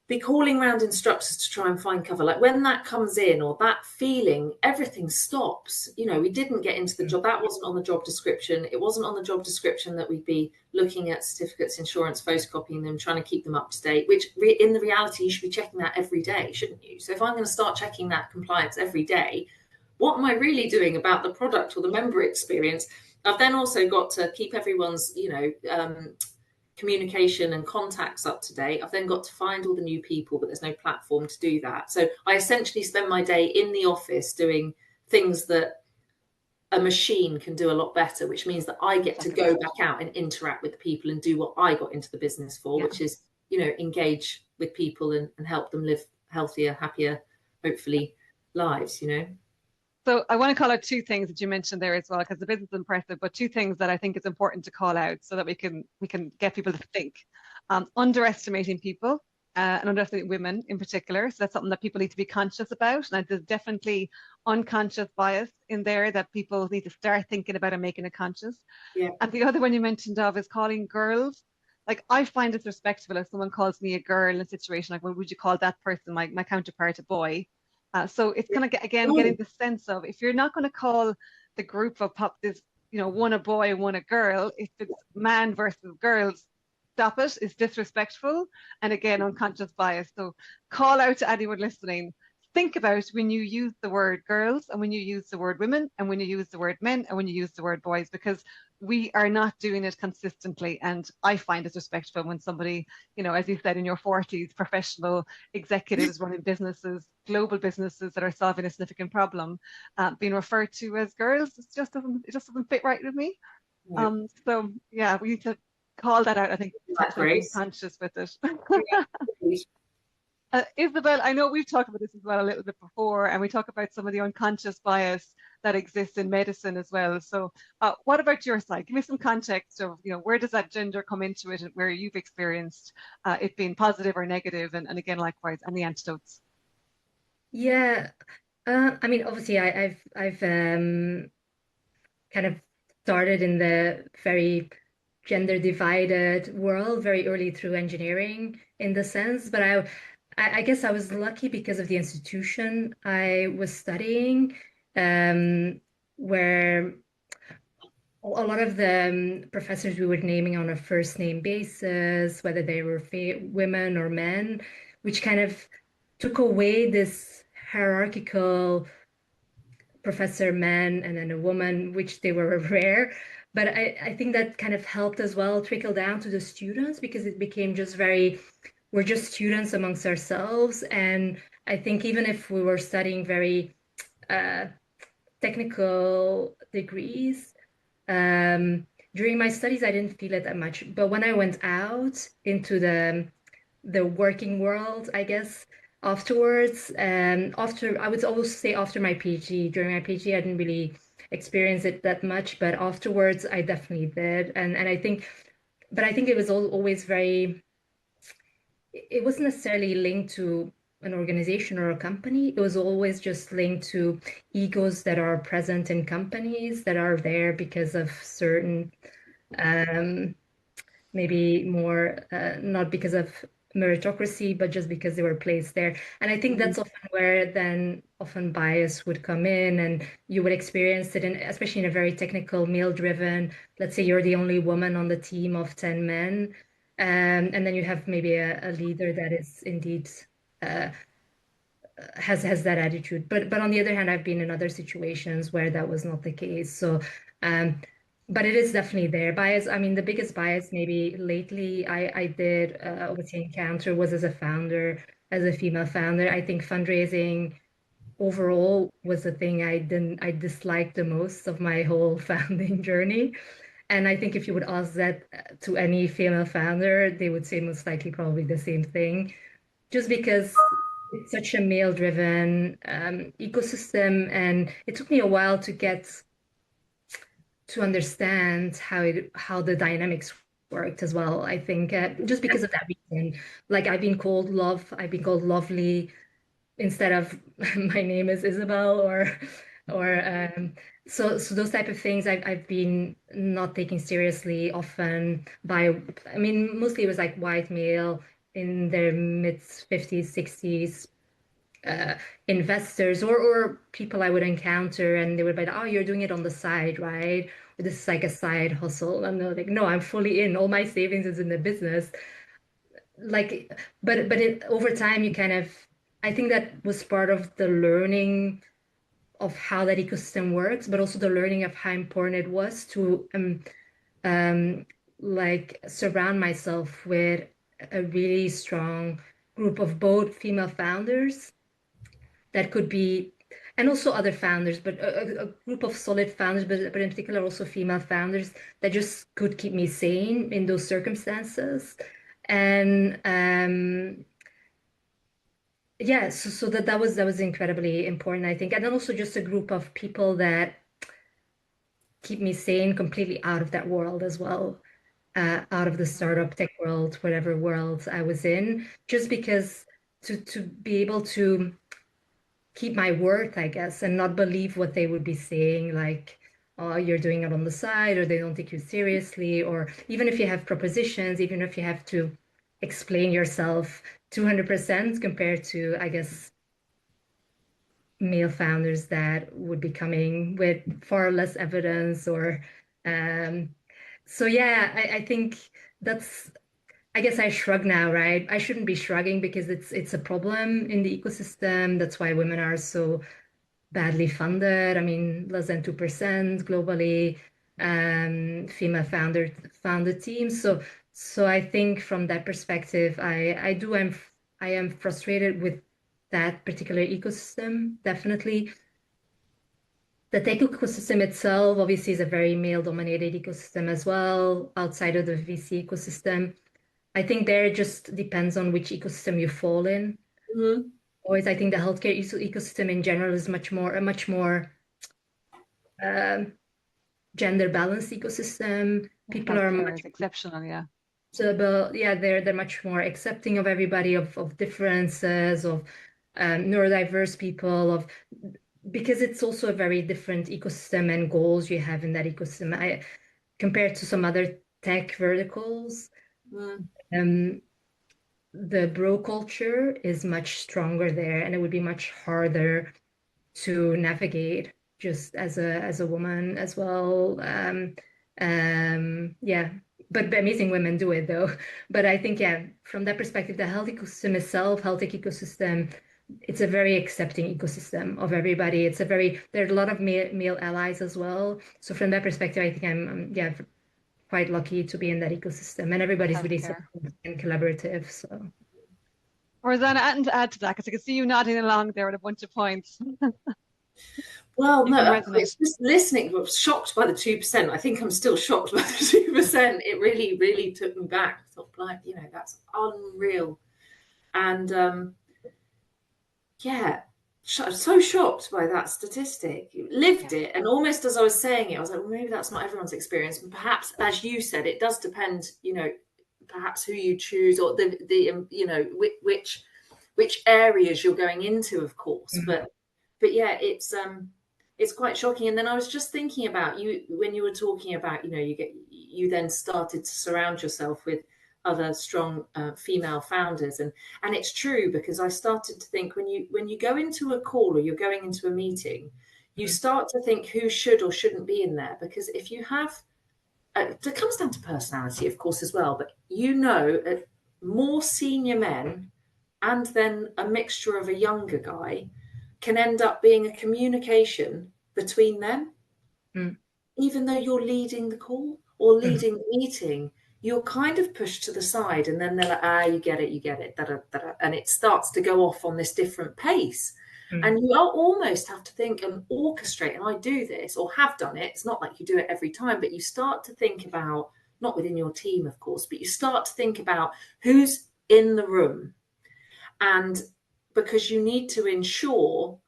be calling around instructors to try and find cover. Like when that comes in, or that feeling, everything stops. We didn't get into the job. That wasn't on the job description. It wasn't on the job description that we'd be looking at certificates, insurance, photocopying them, trying to keep them up to date, which in the reality, you should be checking that every day, shouldn't you? So if I'm going to start checking that compliance every day, what am I really doing about the product or the member experience? I've then also got to keep everyone's, communication and contacts up to date. I've then got to find all the new people, but there's no platform to do that. So I essentially spend my day in the office doing things that a machine can do a lot better, which means that I get to go back out and interact with people and do what I got into the business for, which is, engage with people and help them live healthier, happier, hopefully, lives, So I want to call out 2 things that you mentioned there as well, because the business is impressive, but 2 things that I think is important to call out so that we can get people to think. Underestimating people and underestimating women in particular. So that's something that people need to be conscious about. And there's definitely unconscious bias in there that people need to start thinking about and making it conscious. Yeah. And the other one you mentioned of is calling girls. Like, I find disrespectful if someone calls me a girl in a situation like, well, would you call that person my counterpart a boy? So it's kind of, again, getting the sense of, if you're not going to call the group of this, one a boy, one a girl, if it's man versus girls, stop it. It's disrespectful. And again, unconscious bias. So call out to anyone listening. Think about when you use the word girls, and when you use the word women, and when you use the word men, and when you use the word boys, because we are not doing it consistently. And I find it respectful when somebody, as you said, in your 40s, professional executives running businesses, global businesses that are solving a significant problem, being referred to as girls. It just doesn't fit right with me. Yeah. So yeah, we need to call that out. I think being conscious with it. Isabel, I know we've talked about this as well a little bit before, and we talk about some of the unconscious bias that exists in medicine as well. So what about your side? Give me some context of, where does that gender come into it, and where you've experienced it being positive or negative, and again, likewise, and the antidotes. Yeah, I mean, obviously, I've kind of started in the very gender divided world very early through engineering in the sense, but I guess I was lucky because of the institution I was studying, where a lot of the professors we were naming on a first name basis, whether they were women or men, which kind of took away this hierarchical professor men and then a woman, which they were rare. But I think that kind of helped as well trickle down to the students, because it became just we're just students amongst ourselves. And I think even if we were studying very technical degrees, during my studies, I didn't feel it that much. But when I went out into the working world, I guess, afterwards, I would always say after my PhD. During my PhD, I didn't really experience it that much, but afterwards, I definitely did. And I think, but I think it was always it wasn't necessarily linked to an organization or a company. It was always just linked to egos that are present in companies that are there because of certain, maybe more, not because of meritocracy, but just because they were placed there. And I think that's often where then often bias would come in, and you would experience it, especially in a very technical, male-driven, let's say you're the only woman on the team of 10 men. And then you have maybe a leader that is indeed has that attitude. But on the other hand, I've been in other situations where that was not the case. So, but it is definitely there. Bias. I mean, the biggest bias maybe lately I did obviously encounter was as a founder, as a female founder. I think fundraising overall was the thing I disliked the most of my whole founding journey. And I think if you would ask that to any female founder, they would say most likely probably the same thing, just because it's such a male-driven ecosystem, and it took me a while to get to understand how the dynamics worked as well. I think just because of that reason, like I've been called lovely instead of my name is Isabel, or so those type of things I've been not taking seriously often by, I mean, mostly it was like white male in their mid 50s, 60s, investors or people I would encounter, and they would be like, oh, you're doing it on the side, right? Or this is like a side hustle. And they're like, no, I'm fully in. All my savings is in the business. Like, but over time, you kind of, I think that was part of the learning of how that ecosystem works, but also the learning of how important it was to like surround myself with a really strong group of both female founders that could be, and also other founders, but a group of solid founders, but in particular also female founders that just could keep me sane in those circumstances. And yeah, so that was incredibly important, I think. And then also just a group of people that keep me sane completely out of that world as well, out of the startup tech world, whatever world I was in, just because to be able to keep my worth, I guess, and not believe what they would be saying, like, oh, you're doing it on the side, or they don't take you seriously, or even if you have propositions, even if you have to explain yourself 200% compared to, I guess, male founders that would be coming with far less evidence or so yeah, I think that's I guess I shrug now, right? I shouldn't be shrugging because it's a problem in the ecosystem. That's why women are so badly funded. I mean, less than 2% globally, female founded teams. So I think from that perspective, I am frustrated with that particular ecosystem, definitely. The tech ecosystem itself obviously is a very male-dominated ecosystem as well, outside of the VC ecosystem. I think there it just depends on which ecosystem you fall in. Mhm. Always, I think the healthcare ecosystem in general is a much more gender balanced ecosystem. People are Healthcare much is exceptional, yeah. yeah, they're much more accepting of everybody, of differences, of neurodiverse people, of because it's also a very different ecosystem and goals you have in that ecosystem. Compared to some other tech verticals, Mm. the bro culture is much stronger there, and it would be much harder to navigate just as a woman as well. Yeah, but amazing women do it though. But I think yeah, from that perspective, the health ecosystem itself, health tech ecosystem, it's a very accepting ecosystem of everybody. There are a lot of male allies as well. So from that perspective, I think I'm yeah quite lucky to be in that ecosystem, and everybody's really Healthcare. supportive and collaborative. So Rosanna, and to add to that, because I can see you nodding along there with a bunch of points. Well, You can no, resonate. it's just listening. I was shocked by the 2%. I think I'm still shocked by the 2%. It really, really took me back. I thought, like, that's unreal. And yeah, so shocked by that statistic. Lived Yeah. it, and almost as I was saying it, I was like, well, maybe that's not everyone's experience. And perhaps, as you said, it does depend. Perhaps who you choose or which areas you're going into, of course. But yeah, it's quite shocking. And then I was just thinking about you when you were talking about, you then started to surround yourself with other strong female founders, and it's true, because I started to think when you go into a call or you're going into a meeting, you start to think who should or shouldn't be in there, because if you have it comes down to personality, of course, as well, but more senior men and then a mixture of a younger guy can end up being a communication between them. Even though you're leading the call or leading the meeting, you're kind of pushed to the side, and then they're like, you get it, and it starts to go off on this different pace. And you almost have to think and orchestrate, and I do this or have done it. It's not like you do it every time, but you start to think about, not within your team, of course, but you start to think about who's in the room. And because you need to ensure,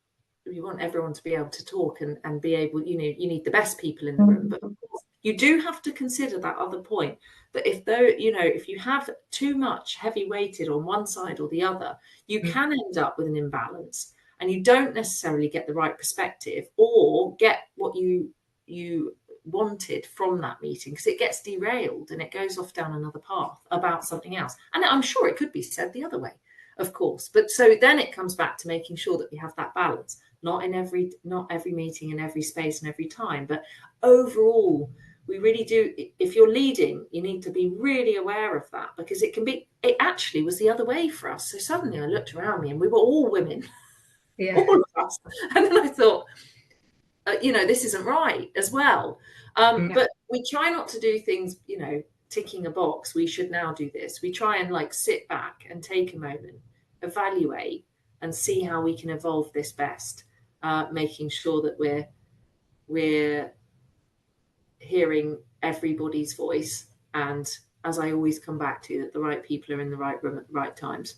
you want everyone to be able to talk and be able, you need the best people in the room. But of course, you do have to consider that other point, that if you have too much heavy weighted on one side or the other, you can end up with an imbalance, and you don't necessarily get the right perspective or get what you wanted from that meeting, because it gets derailed and it goes off down another path about something else. And I'm sure it could be said the other way, of course. But so then it comes back to making sure that we have that balance, not every meeting, in every space, and every time, but overall, we really do. If you're leading, you need to be really aware of that, because it actually was the other way for us. So suddenly I looked around me and we were all women, all of us. And then I thought, this isn't right as well. But we try not to do things, ticking a box. We should now do this. We try and sit back and take a moment, evaluate, and see how we can evolve this best, making sure that we're hearing everybody's voice, and, as I always come back to, that the right people are in the right room at the right times.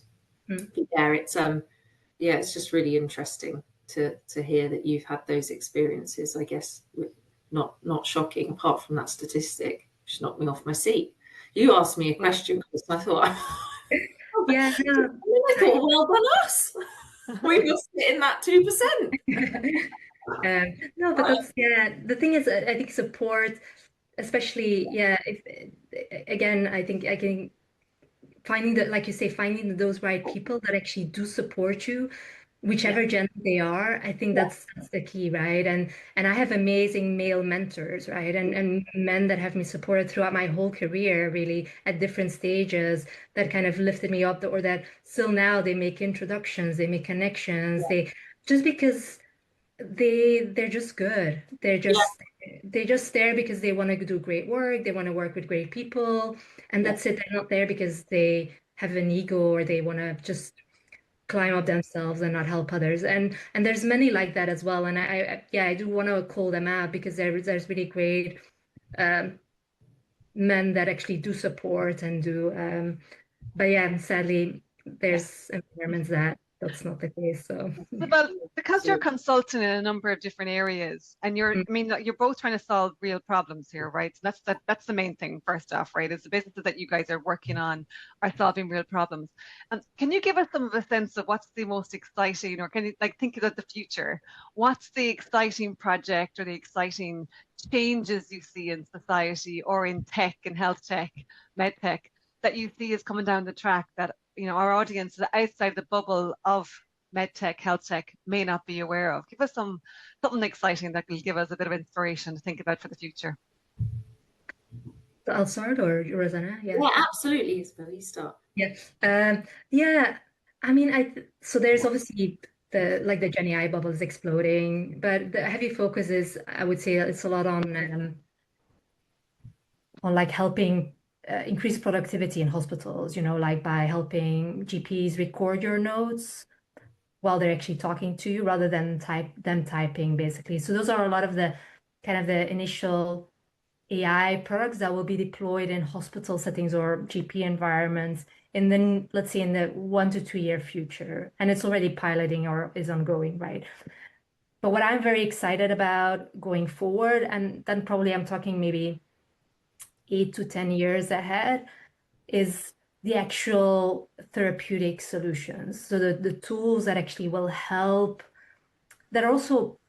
Yeah, it's just really interesting to hear that you've had those experiences. I guess not shocking, apart from that statistic, which knocked me off my seat. You asked me a question, Chris, and I thought, I thought, well done us. We must sit in that 2%. No, but that's the thing is, I think support, especially again, I think finding that, like you say, finding those right people that actually do support you, whichever gender they are. I think that's the key, right? And I have amazing male mentors, right? And men that have me supported throughout my whole career, really, at different stages, that kind of lifted me up, or that still now they make introductions, they make connections, they just because they're just good. They're just there because they want to do great work, they want to work with great people, and that's it. They're not there because they have an ego or they want to just climb up themselves and not help others. And there's many like that as well. And I do want to call them out because there's really great men that actually do support and do but yeah, sadly there's environments that that's not the case. So Well, because you're consulting in a number of different areas, and I mean, you're both trying to solve real problems here, right? So that's the main thing, first off, right? Is the businesses that you guys are working on are solving real problems. And can you give us some of a sense of what's the most exciting, or can you like think about the future? What's the exciting project or the exciting changes you see in society or in tech and health tech, med tech, that you see is coming down the track that, you know, our audience is outside the bubble of medtech, health tech may not be aware of? Give us something exciting that will give us a bit of inspiration to think about for the future. So I'll start, or Rosanna? Yeah, absolutely, Isabel, you start. Yeah. I mean, so there's obviously the Gen AI bubble is exploding, but the heavy focus is, I would say, it's a lot on like helping increase productivity in hospitals, you know, like by helping GPs record your notes while they're actually talking to you rather than them typing, basically. So those are a lot of the kind of the initial AI products that will be deployed in hospital settings or GP environments in the, let's say, in the 1 to 2 year future. And it's already piloting or is ongoing, right? But what I'm very excited about going forward, and then probably I'm talking maybe 8 to 10 years ahead, is the actual therapeutic solutions. So the tools that actually will help, that also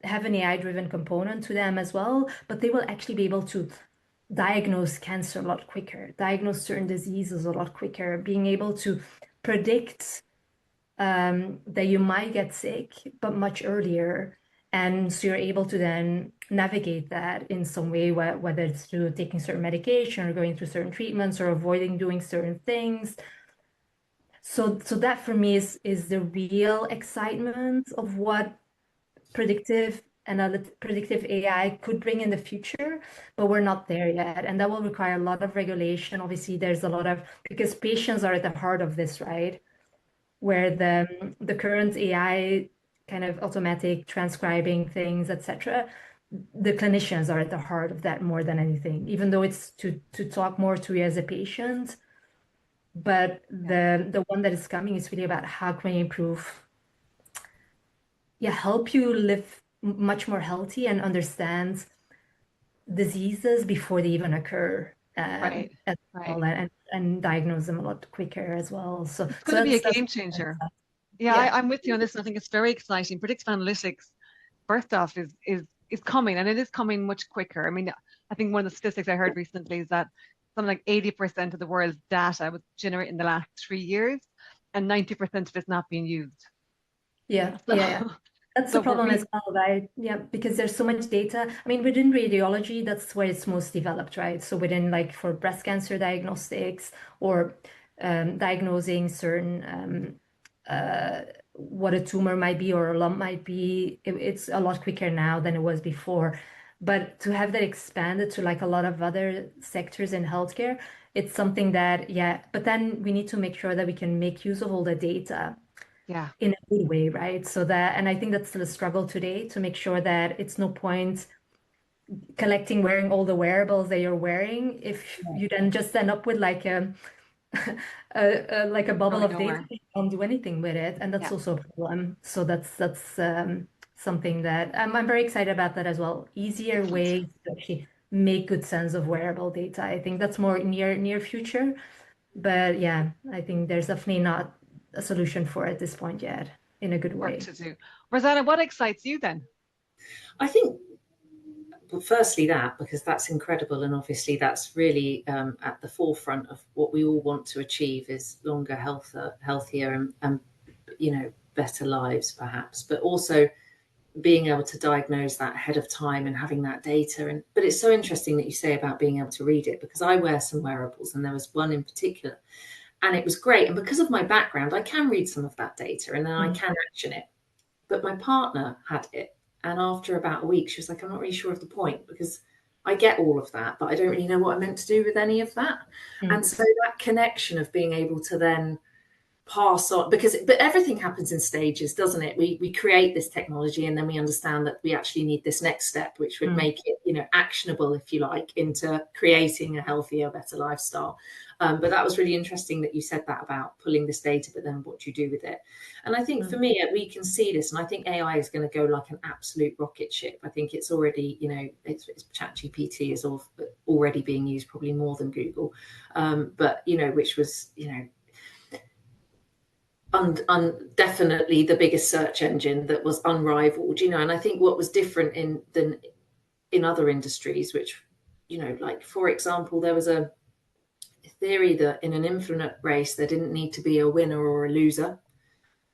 have an AI-driven component to them as well, but they will actually be able to diagnose cancer a lot quicker, diagnose certain diseases a lot quicker, being able to predict that you might get sick, but much earlier. And so you're able to then navigate that in some way, whether it's through taking certain medication or going through certain treatments or avoiding doing certain things. So that for me is the real excitement of what predictive AI could bring in the future, but we're not there yet. And that will require a lot of regulation. Obviously, there's a lot of, because patients are at the heart of this, right? Where the current AI kind of automatic transcribing things, etc., the clinicians are at the heart of that more than anything, even though it's to talk more to you as a patient. But the one that is coming is really about how can we improve, help you live much more healthy and understand diseases before they even occur, Right. as well, and diagnose them a lot quicker as well. So it's going to be a that's game changer. Yeah, I'm with you on this. I think it's very exciting. Predictive analytics, first off, is coming, and it is coming much quicker. I mean, I think one of the statistics I heard recently is that something like 80% of the world's data was generated in the last 3 years, and 90% of it's not being used. Yeah. That's the problem as well, right? Yeah, because there's so much data. I mean, within radiology, that's where it's most developed, right? So within, like, for breast cancer diagnostics or diagnosing certain what a tumor might be or a lump might be, it's a lot quicker now than it was before. But to have that expanded to like a lot of other sectors in healthcare, it's something that, but then we need to make sure that we can make use of all the data in a good way, right? So that, and I think that's still a struggle today, to make sure that it's no point wearing all the wearables that you're wearing if you then just end up with like a bubble of data, you don't do anything with it, and that's also a problem. So that's something that I'm very excited about, that as well. Easier ways to actually make good sense of wearable data. I think that's more near future, but I think there's definitely not a solution for it at this point yet in a good way. Work to do. Rosanna, what excites you then? I think, well, firstly that, because that's incredible, and obviously that's really at the forefront of what we all want to achieve, is longer, healthier, and you know, better lives, perhaps, but also being able to diagnose that ahead of time and having that data. But it's so interesting that you say about being able to read it, because I wear some wearables, and there was one in particular, and it was great. And because of my background, I can read some of that data and then I can action it. But my partner had it, and after about a week, she was like, I'm not really sure of the point, because I get all of that, but I don't really know what I'm meant to do with any of that. And so that connection of being able to then pass on, but everything happens in stages, doesn't it? We create this technology, and then we understand that we actually need this next step, which would make it, you know, actionable, if you like, into creating a healthier, better lifestyle. But that was really interesting that you said that about pulling this data, but then what do you do with it? And I think for me, we can see this, and I think AI is going to go like an absolute rocket ship. I think it's already, you know, it's ChatGPT is already being used, probably more than Google, but, you know, which was, you know, definitely the biggest search engine that was unrivaled, you know. And I think what was different than in other industries, which, you know, like, for example, there was a theory that in an infinite race there didn't need to be a winner or a loser,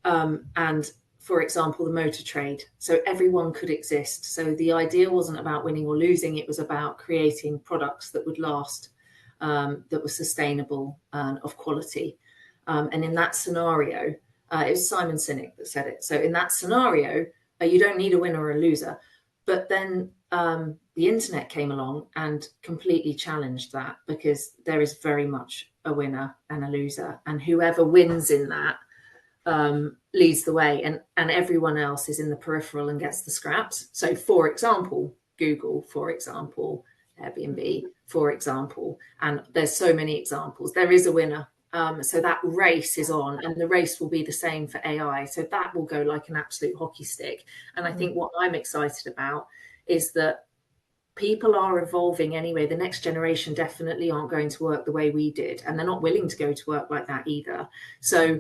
and for example, the motor trade, so everyone could exist. So the idea wasn't about winning or losing, it was about creating products that would last, that were sustainable and of quality. And in that scenario, it was Simon Sinek that said it. So in that scenario, you don't need a winner or a loser. But then the internet came along and completely challenged that, because there is very much a winner and a loser. And whoever wins in that leads the way, and everyone else is in the peripheral and gets the scraps. So, for example, Google, for example, Airbnb, for example, and there's so many examples. There is a winner. So that race is on, and the race will be the same for AI. So that will go like an absolute hockey stick. And I think what I'm excited about is that people are evolving anyway. The next generation definitely aren't going to work the way we did, and they're not willing to go to work like that either. So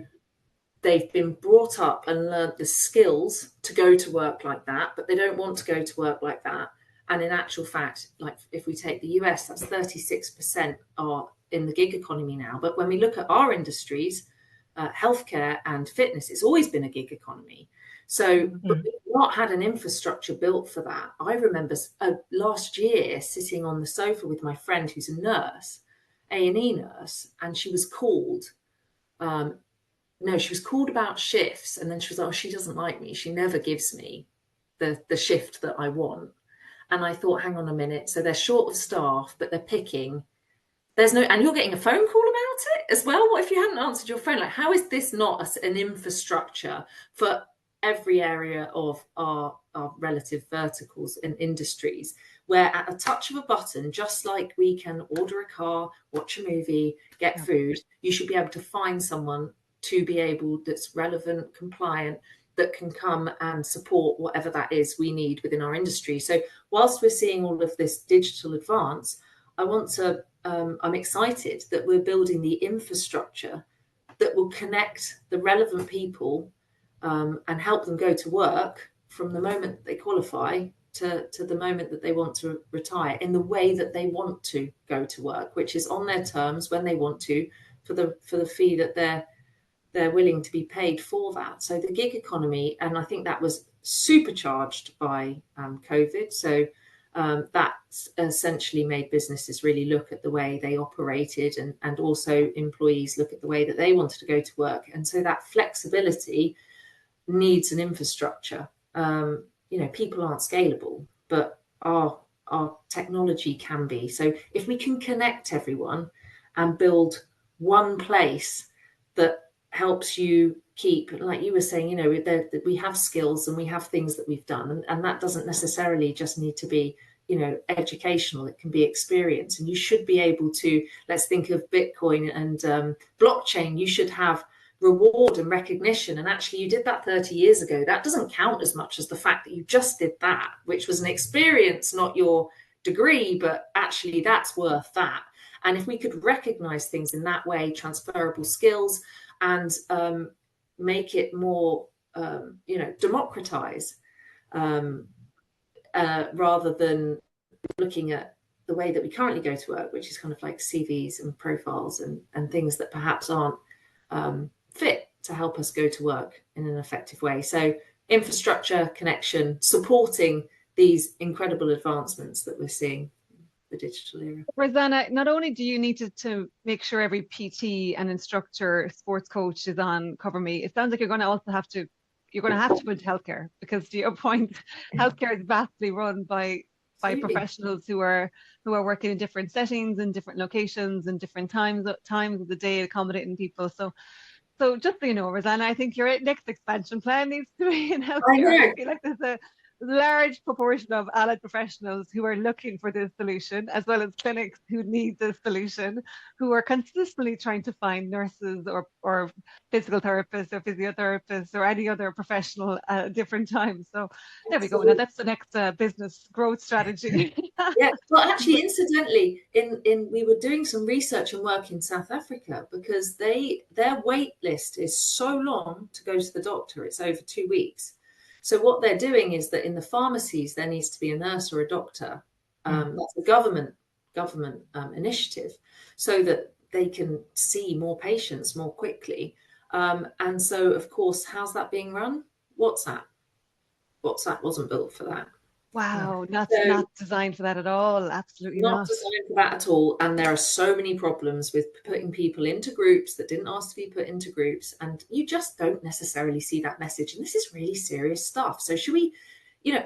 they've been brought up and learned the skills to go to work like that, but they don't want to go to work like that. And in actual fact, like if we take the US, that's 36% are in the gig economy now. But when we look at our industries, healthcare and fitness, it's always been a gig economy. So but we've not had an infrastructure built for that. I remember last year sitting on the sofa with my friend who's a nurse, A&E nurse, and she was called. She was called about shifts, and then she was like, oh, she doesn't like me. She never gives me the shift that I want. And I thought, hang on a minute. So they're short of staff, but they're picking. And you're getting a phone call about it as well. What if you hadn't answered your phone? Like, how is this not an infrastructure for every area of our relative verticals and industries, where at a touch of a button, just like we can order a car, watch a movie, get food, you should be able to find someone to be able, that's relevant, compliant, that can come and support whatever that is we need within our industry. So whilst we're seeing all of this digital advance, I'm excited that we're building the infrastructure that will connect the relevant people and help them go to work from the moment that they qualify to the moment that they want to retire, in the way that they want to go to work, which is on their terms, when they want to, for the fee that they're willing to be paid for that. So the gig economy, and I think that was supercharged by COVID. So that essentially made businesses really look at the way they operated, and also employees look at the way that they wanted to go to work. And so that flexibility needs an infrastructure. People aren't scalable, but our technology can be. So if we can connect everyone and build one place that helps you keep, like you were saying, we have skills and we have things that we've done, and that doesn't necessarily just need to be educational. It can be experience, and you should be able to, let's think of Bitcoin and blockchain, you should have reward and recognition, and actually you did that 30 years ago. That doesn't count as much as the fact that you just did that, which was an experience, not your degree, but actually that's worth that. And if we could recognize things in that way, transferable skills, and make it more democratize, rather than looking at the way that we currently go to work, which is kind of like CVs and profiles and things that perhaps aren't fit to help us go to work in an effective way. So infrastructure, connection, supporting these incredible advancements that we're seeing in the digital era. Rosanna, not only do you need to make sure every PT and instructor, sports coach is on CoverMe, it sounds like you're going to also have to put healthcare, because to your point, healthcare is vastly run by professionals who are working in different settings and different locations and different times of the day, accommodating people. So just so you know, Rosanna, I think your next expansion plan needs to be in healthcare. I feel like there's a large proportion of allied professionals who are looking for this solution, as well as clinics who need this solution, who are consistently trying to find nurses or physical therapists or physiotherapists or any other professional at different times. So there we go. Now that's the next business growth strategy. Yeah, well, actually, incidentally, we were doing some research and work in South Africa, because their wait list is so long to go to the doctor. It's over 2 weeks. So what they're doing is that in the pharmacies, there needs to be a nurse or a doctor. That's a government initiative, so that they can see more patients more quickly. And so, of course, how's that being run? WhatsApp wasn't built for that. Wow, not designed for that at all. Absolutely not designed for that at all. And there are so many problems with putting people into groups that didn't ask to be put into groups, and you just don't necessarily see that message. And this is really serious stuff. So should we,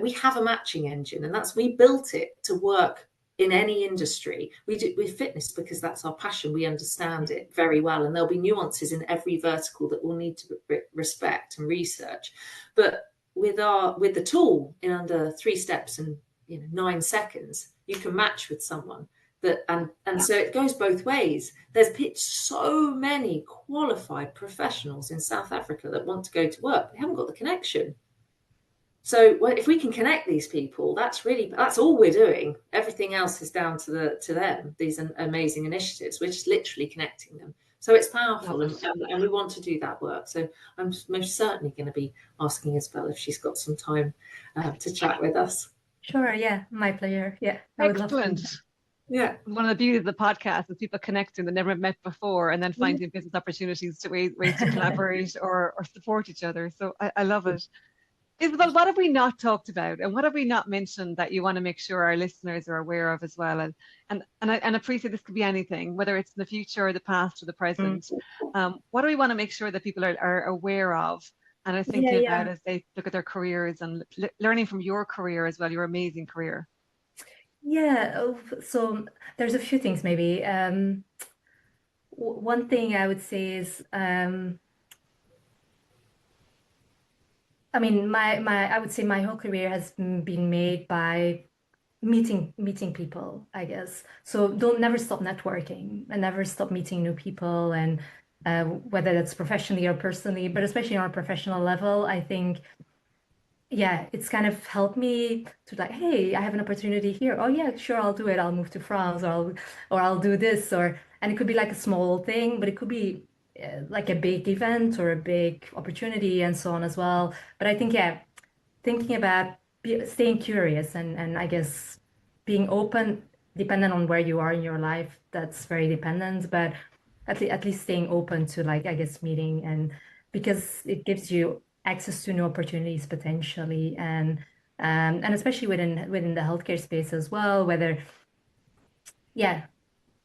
we have a matching engine, and we built it to work in any industry. We do with fitness because that's our passion. We understand it very well, and there'll be nuances in every vertical that we'll need to respect and research. But with the tool, in under 3 steps and 9 seconds, you can match with someone so it goes both ways. There's so many qualified professionals in South Africa that want to go to work. They haven't got the connection. So if we can connect these people, that's all we're doing. Everything else is down to them. These amazing initiatives, we're just literally connecting them. So it's powerful, and we want to do that work. So I'm most certainly going to be asking Isabel if she's got some time to chat with us. Sure, yeah, my pleasure. Yeah, I would love to. Yeah. One of the beauties of the podcast is people connecting that never met before, and then finding business opportunities to ways to collaborate or support each other. So I love it. Isabel, what have we not talked about, and what have we not mentioned that you want to make sure our listeners are aware of as well? And I appreciate this could be anything, whether it's in the future or the past or the present. What do we want to make sure that people are aware of and are thinking about as they look at their careers and learning from your career as well, your amazing career? Yeah, so there's a few things maybe. One thing I would say is, I mean, I would say my whole career has been made by meeting people, I guess. So never stop networking and never stop meeting new people, and whether that's professionally or personally, but especially on a professional level, I think, it's kind of helped me to like, hey, I have an opportunity here. Oh yeah, sure, I'll do it. I'll move to France, or I'll do this, and it could be like a small thing, but it could be like a big event or a big opportunity and so on as well. But I think, thinking about staying curious and I guess being open, dependent on where you are in your life, that's very dependent, but at least staying open to, like, I guess, meeting, and because it gives you access to new opportunities potentially, and especially within the healthcare space as well, whether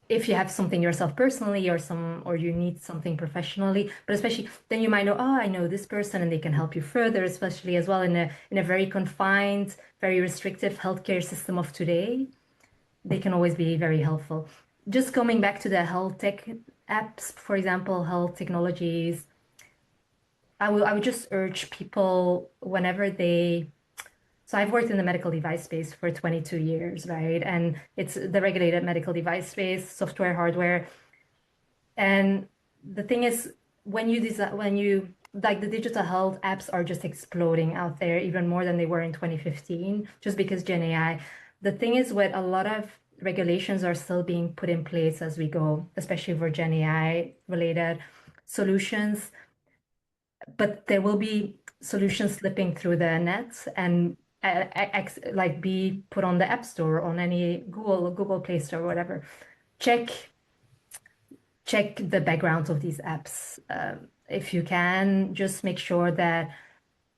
if you have something yourself personally or you need something professionally, but especially then you might know, oh, I know this person and they can help you further, especially as well in a very confined, very restrictive healthcare system of today. They can always be very helpful. Just coming back to the health tech apps, for example, health technologies, I would just urge people whenever so I've worked in the medical device space for 22 years, right? And it's the regulated medical device space, software, hardware. And the thing is, when you like, the digital health apps are just exploding out there, even more than they were in 2015, just because Gen AI. The thing is, with a lot of regulations are still being put in place as we go, especially for Gen AI related solutions. But there will be solutions slipping through the net and like be put on the App Store, on any Google Play Store, or whatever. Check the background of these apps. if you can, just make sure that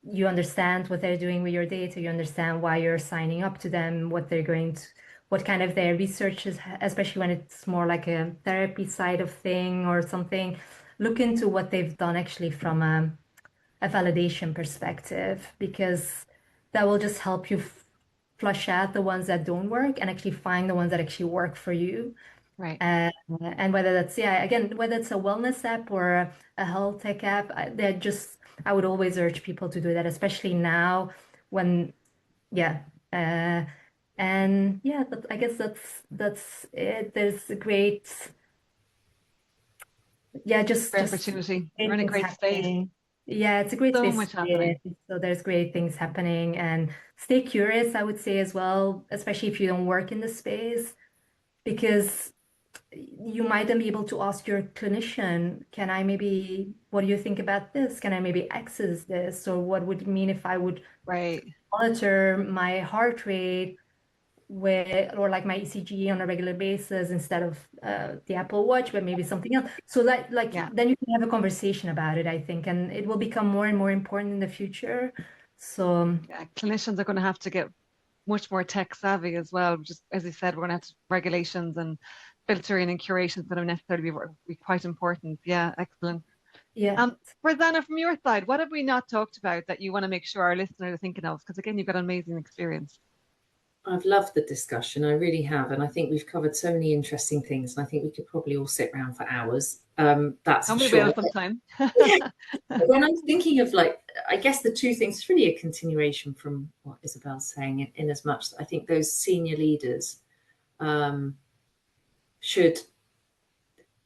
you understand what they're doing with your data, you understand why you're signing up to them, what they're going to, what kind of their research is, especially when it's more like a therapy side of thing or something. Look into what they've done actually from a validation perspective, because that will just help you flush out the ones that don't work and actually find the ones that actually work for you. Right. And whether that's, yeah, again, whether it's a wellness app or a health tech app, I would always urge people to do that, especially now when, yeah. And yeah, I guess that's it. There's a great, yeah, Great just opportunity. You're great in a things great space. happening. Yeah, it's a great So space much to be happening. in. So there's great things happening, and stay curious, I would say as well, especially if you don't work in the space, because you might then be able to ask your clinician, what do you think about this? Can I maybe access this? Or what would it mean if I would Right. monitor my heart rate or like my ECG on a regular basis instead of the Apple Watch, but maybe something else. So Yeah. then you can have a conversation about it, I think, and it will become more and more important in the future. So Yeah. Clinicians are going to have to get much more tech savvy as well. Just as you said, we're going to have to, regulations and filtering and curation is going to necessarily be quite important. Yeah, excellent. yeah. Rosanna, from your side, what have we not talked about that you want to make sure our listeners are thinking of? Because again, you've got an amazing experience. I've loved the discussion. I really have. And I think we've covered so many interesting things. And I think we could probably all sit around for hours. That's And for we sure. will sometime. When I'm thinking of, like, I guess the two things, it's really a continuation from what Isabel's saying, in as much that I think those senior leaders should,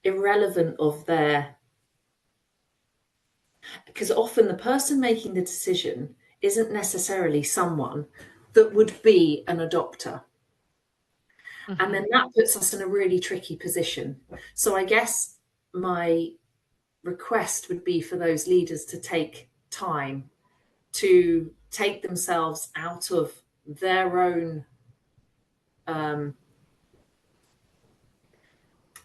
irrelevant of their, because often the person making the decision isn't necessarily someone that would be an adopter. And then that puts us in a really tricky position. So I guess my request would be for those leaders to take time to take themselves out of their own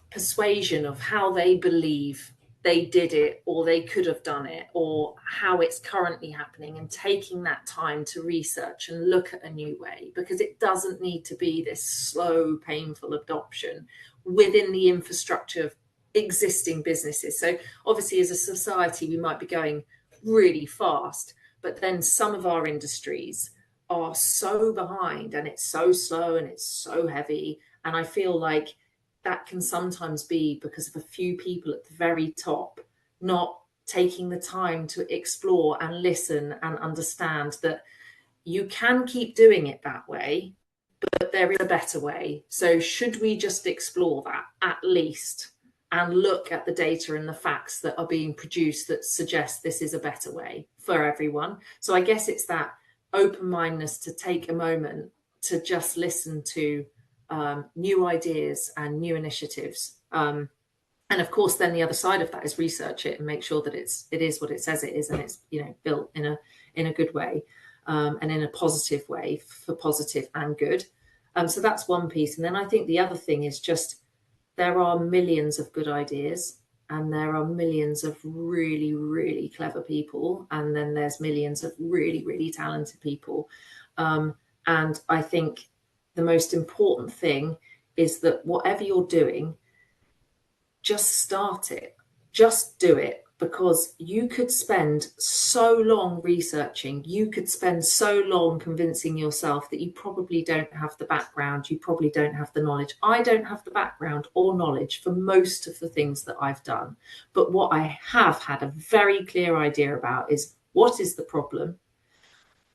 persuasion of how they believe they did it or they could have done it or how it's currently happening, and taking that time to research and look at a new way, because it doesn't need to be this slow, painful adoption within the infrastructure of existing businesses. So obviously as a society we might be going really fast, but then some of our industries are so behind and it's so slow and it's so heavy, and I feel like that can sometimes be because of a few people at the very top not taking the time to explore and listen and understand that you can keep doing it that way, but there is a better way. So should we just explore that at least and look at the data and the facts that are being produced that suggest this is a better way for everyone? So I guess it's that open-mindedness to take a moment to just listen to new ideas and new initiatives. And of course, then the other side of that is research it and make sure that it is what it says it is, and it's built in a good way, and in a positive way for positive and good. So that's one piece. And then I think the other thing is just there are millions of good ideas, and there are millions of really, really clever people, and then there's millions of really, really talented people. And I think the most important thing is that whatever you're doing, just start it, just do it, because you could spend so long researching, you could spend so long convincing yourself that you probably don't have the background, you probably don't have the knowledge. I don't have the background or knowledge for most of the things that I've done, but what I have had a very clear idea about is what is the problem,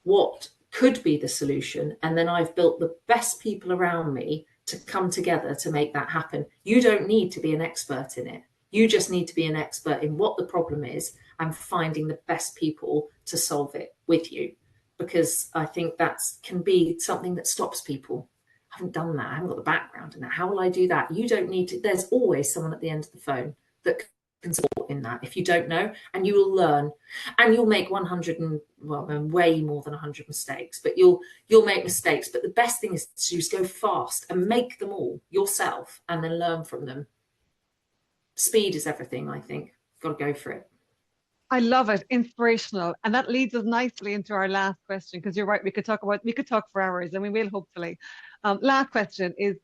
what could be the solution, and then I've built the best people around me to come together to make that happen. You don't need to be an expert in it. You just need to be an expert in what the problem is and finding the best people to solve it with you, because I think that can be something that stops people. I haven't done that. I haven't got the background in that. How will I do that? You don't need to. There's always someone at the end of the phone that can support in that if you don't know, and you will learn, and you'll make 100 and way more than 100 mistakes, but you'll make mistakes. But the best thing is to just go fast and make them all yourself and then learn from them. Speed is everything. I think got to go for it. I love it. Inspirational. And that leads us nicely into our last question, because you're right, we could talk for hours, and we will hopefully. Last question is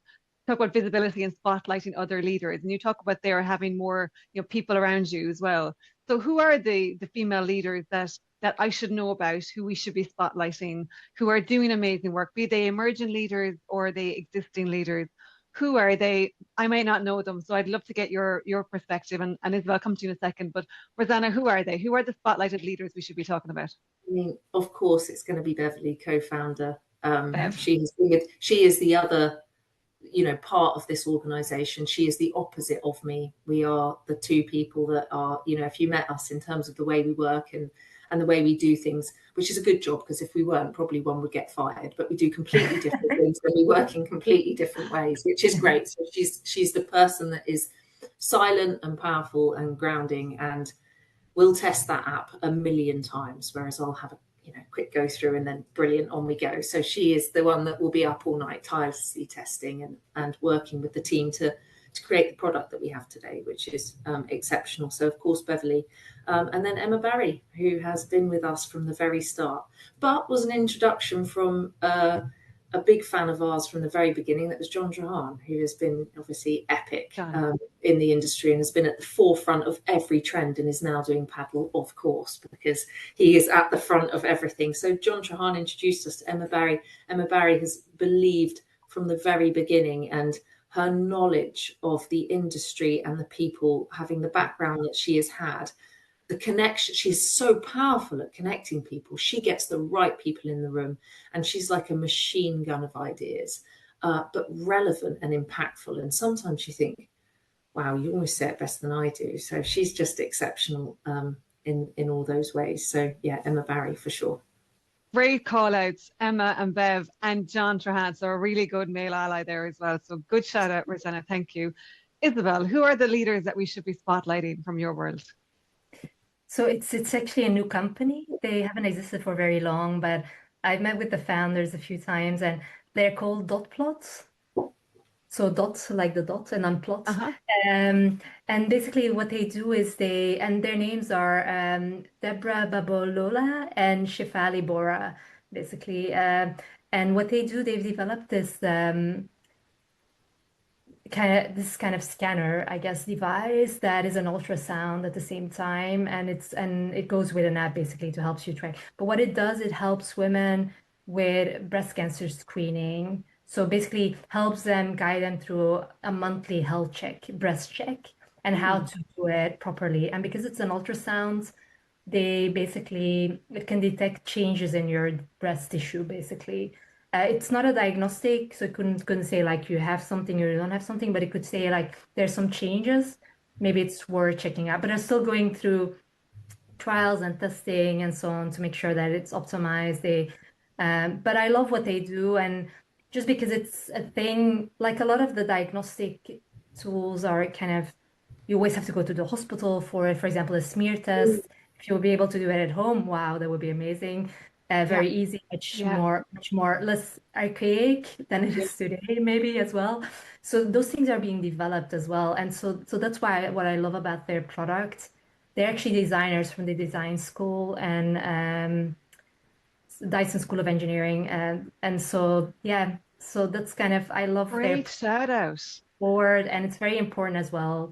talk about visibility and spotlighting other leaders. And you talk about there having more, people around you as well. So who are the female leaders that I should know about, who we should be spotlighting, who are doing amazing work, be they emerging leaders or the existing leaders? Who are they? I might not know them, so I'd love to get your perspective. And Isabel, I'll come to you in a second. But Rosanna, who are they? Who are the spotlighted leaders we should be talking about? I mean, of course, it's going to be Beverly, co-founder. Bev. She is the other, part of this organization. She is the opposite of me. We are the two people that are, if you met us in terms of the way we work and the way we do things, which is a good job, because if we weren't, probably one would get fired. But we do completely different things and we work in completely different ways, which is great. So she's the person that is silent and powerful and grounding, and we'll test that app a million times, whereas I'll have a quick go through and then brilliant, on we go. So she is the one that will be up all night tirelessly testing and working with the team to create the product that we have today, which is exceptional. So of course Beverly, and then Emma Barry, who has been with us from the very start, but was an introduction from a big fan of ours from the very beginning. That was John Trahan, who has been obviously epic in the industry and has been at the forefront of every trend, and is now doing paddle, of course, because he is at the front of everything. So John Trahan introduced us to Emma Barry. Emma Barry has believed from the very beginning, and her knowledge of the industry and the people, having the background that she has had, the connection, she's so powerful at connecting people. She gets the right people in the room, and she's like a machine gun of ideas, but relevant and impactful. And sometimes you think, wow, you almost say it better than I do. So she's just exceptional in all those ways. So yeah, Emma Barry for sure. Great call outs, Emma and Bev and John Trahan. So a really good male ally there as well. So good shout out, Rosanna. Thank you. Isabel, who are the leaders that we should be spotlighting from your world? So it's actually a new company. They haven't existed for very long, but I've met with the founders a few times, and they're called dot plots. So dots like the dots, and then plots. And basically what they do is and their names are Deborah Babolola and Shefali Bora, basically. And what they do, they've developed this kind of scanner, I guess, device that is an ultrasound at the same time, and it goes with an app basically to help you track. But what it does, it helps women with breast cancer screening. So basically helps them, guide them through a monthly health check, breast check, and how to do it properly. And because it's an ultrasound, it can detect changes in your breast tissue, basically. It's not a diagnostic, so it couldn't say like you have something or you don't have something, but it could say like there's some changes. Maybe it's worth checking out, but they're still going through trials and testing and so on to make sure that it's optimized. But I love what they do, and just because it's a thing, like a lot of the diagnostic tools are you always have to go to the hospital for example, a smear test. If you'll be able to do it at home, wow, that would be amazing. Very easy, much more less archaic than it is today, maybe as well. So those things are being developed as well, and so that's why what I love about their product. They're actually designers from the design school and Dyson School of Engineering, and so so that's I love Great their shout out. board, and it's very important as well,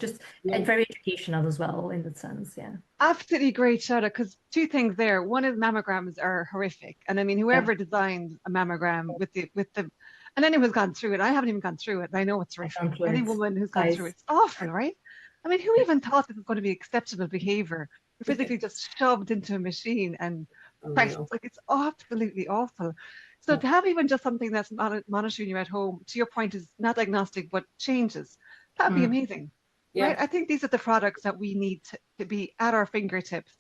and very educational as well in that sense. Absolutely great shout out, because two things there. One is mammograms are horrific, and I mean whoever designed a mammogram with the and anyone who's gone through it, I haven't even gone through it, and I know it's horrific. Any woman who's gone through it's awful, right? I mean, who even thought this was going to be acceptable behavior? You're physically just shoved into a machine and pressed. Like, it's absolutely awful. So to have even just something that's monitoring you at home, to your point, is not diagnostic but changes, that'd be amazing. Right? I think these are the products that we need to be at our fingertips,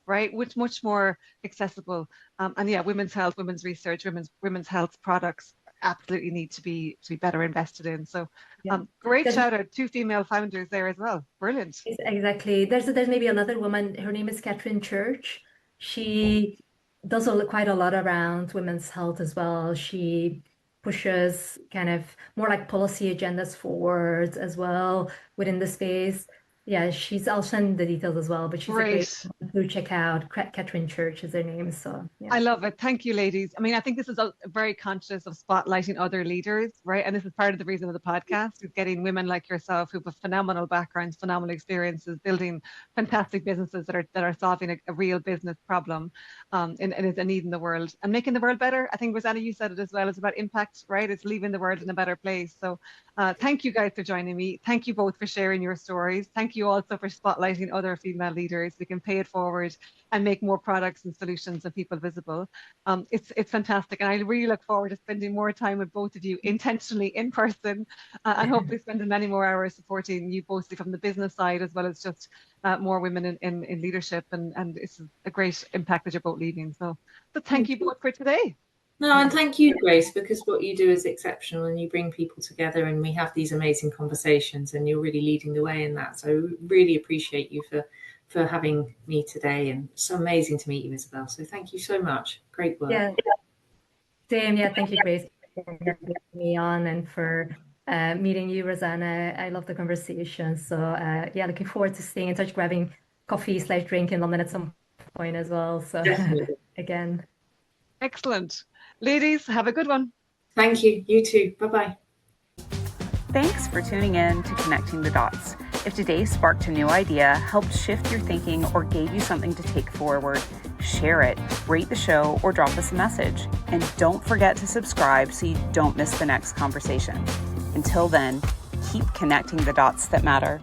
right? Which much more accessible. And women's health, women's research, women's health products absolutely need to be better invested in. So great shout out, two female founders there as well. Brilliant. Exactly. There's maybe another woman, her name is Catherine Church. She does quite a lot around women's health as well. She pushes more like policy agendas forward as well within the space. Yeah, I'll send the details as well, but she's a great, Great. do check out. Catherine Church is her name. So yeah. I love it. Thank you, ladies. I mean, I think this is very conscious of spotlighting other leaders, right? And this is part of the reason of the podcast, is getting women like yourself who have phenomenal backgrounds, phenomenal experiences, building fantastic businesses that are solving a real business problem, and is a need in the world and making the world better. I think, Rosanna, you said it as well. It's about impact, right? It's leaving the world in a better place. So thank you guys for joining me. Thank you both for sharing your stories. Thank you also for spotlighting other female leaders. We can pay it forward and make more products and solutions and people visible. It's fantastic. And I really look forward to spending more time with both of you intentionally in person, and hopefully spending many more hours supporting you both from the business side as well as just more women in leadership. And it's a great impact that you're both leaving. So thank you both for today. No, and thank you, Grace, because what you do is exceptional and you bring people together and we have these amazing conversations and you're really leading the way in that. So really appreciate you for having me today, and so amazing to meet you, Isabel. So thank you so much. Great work. Yeah, same. Yeah, thank you, Grace, for having me on and for meeting you, Rosanna. I love the conversation. So yeah, looking forward to staying in touch, grabbing coffee/drink in London at some point as well. So again. Excellent. Ladies, have a good one. Thank you. You too. Bye-bye. Thanks for tuning in to Connecting the Dots. If today sparked a new idea, helped shift your thinking, or gave you something to take forward, share it, rate the show, or drop us a message. And don't forget to subscribe so you don't miss the next conversation. Until then, keep connecting the dots that matter.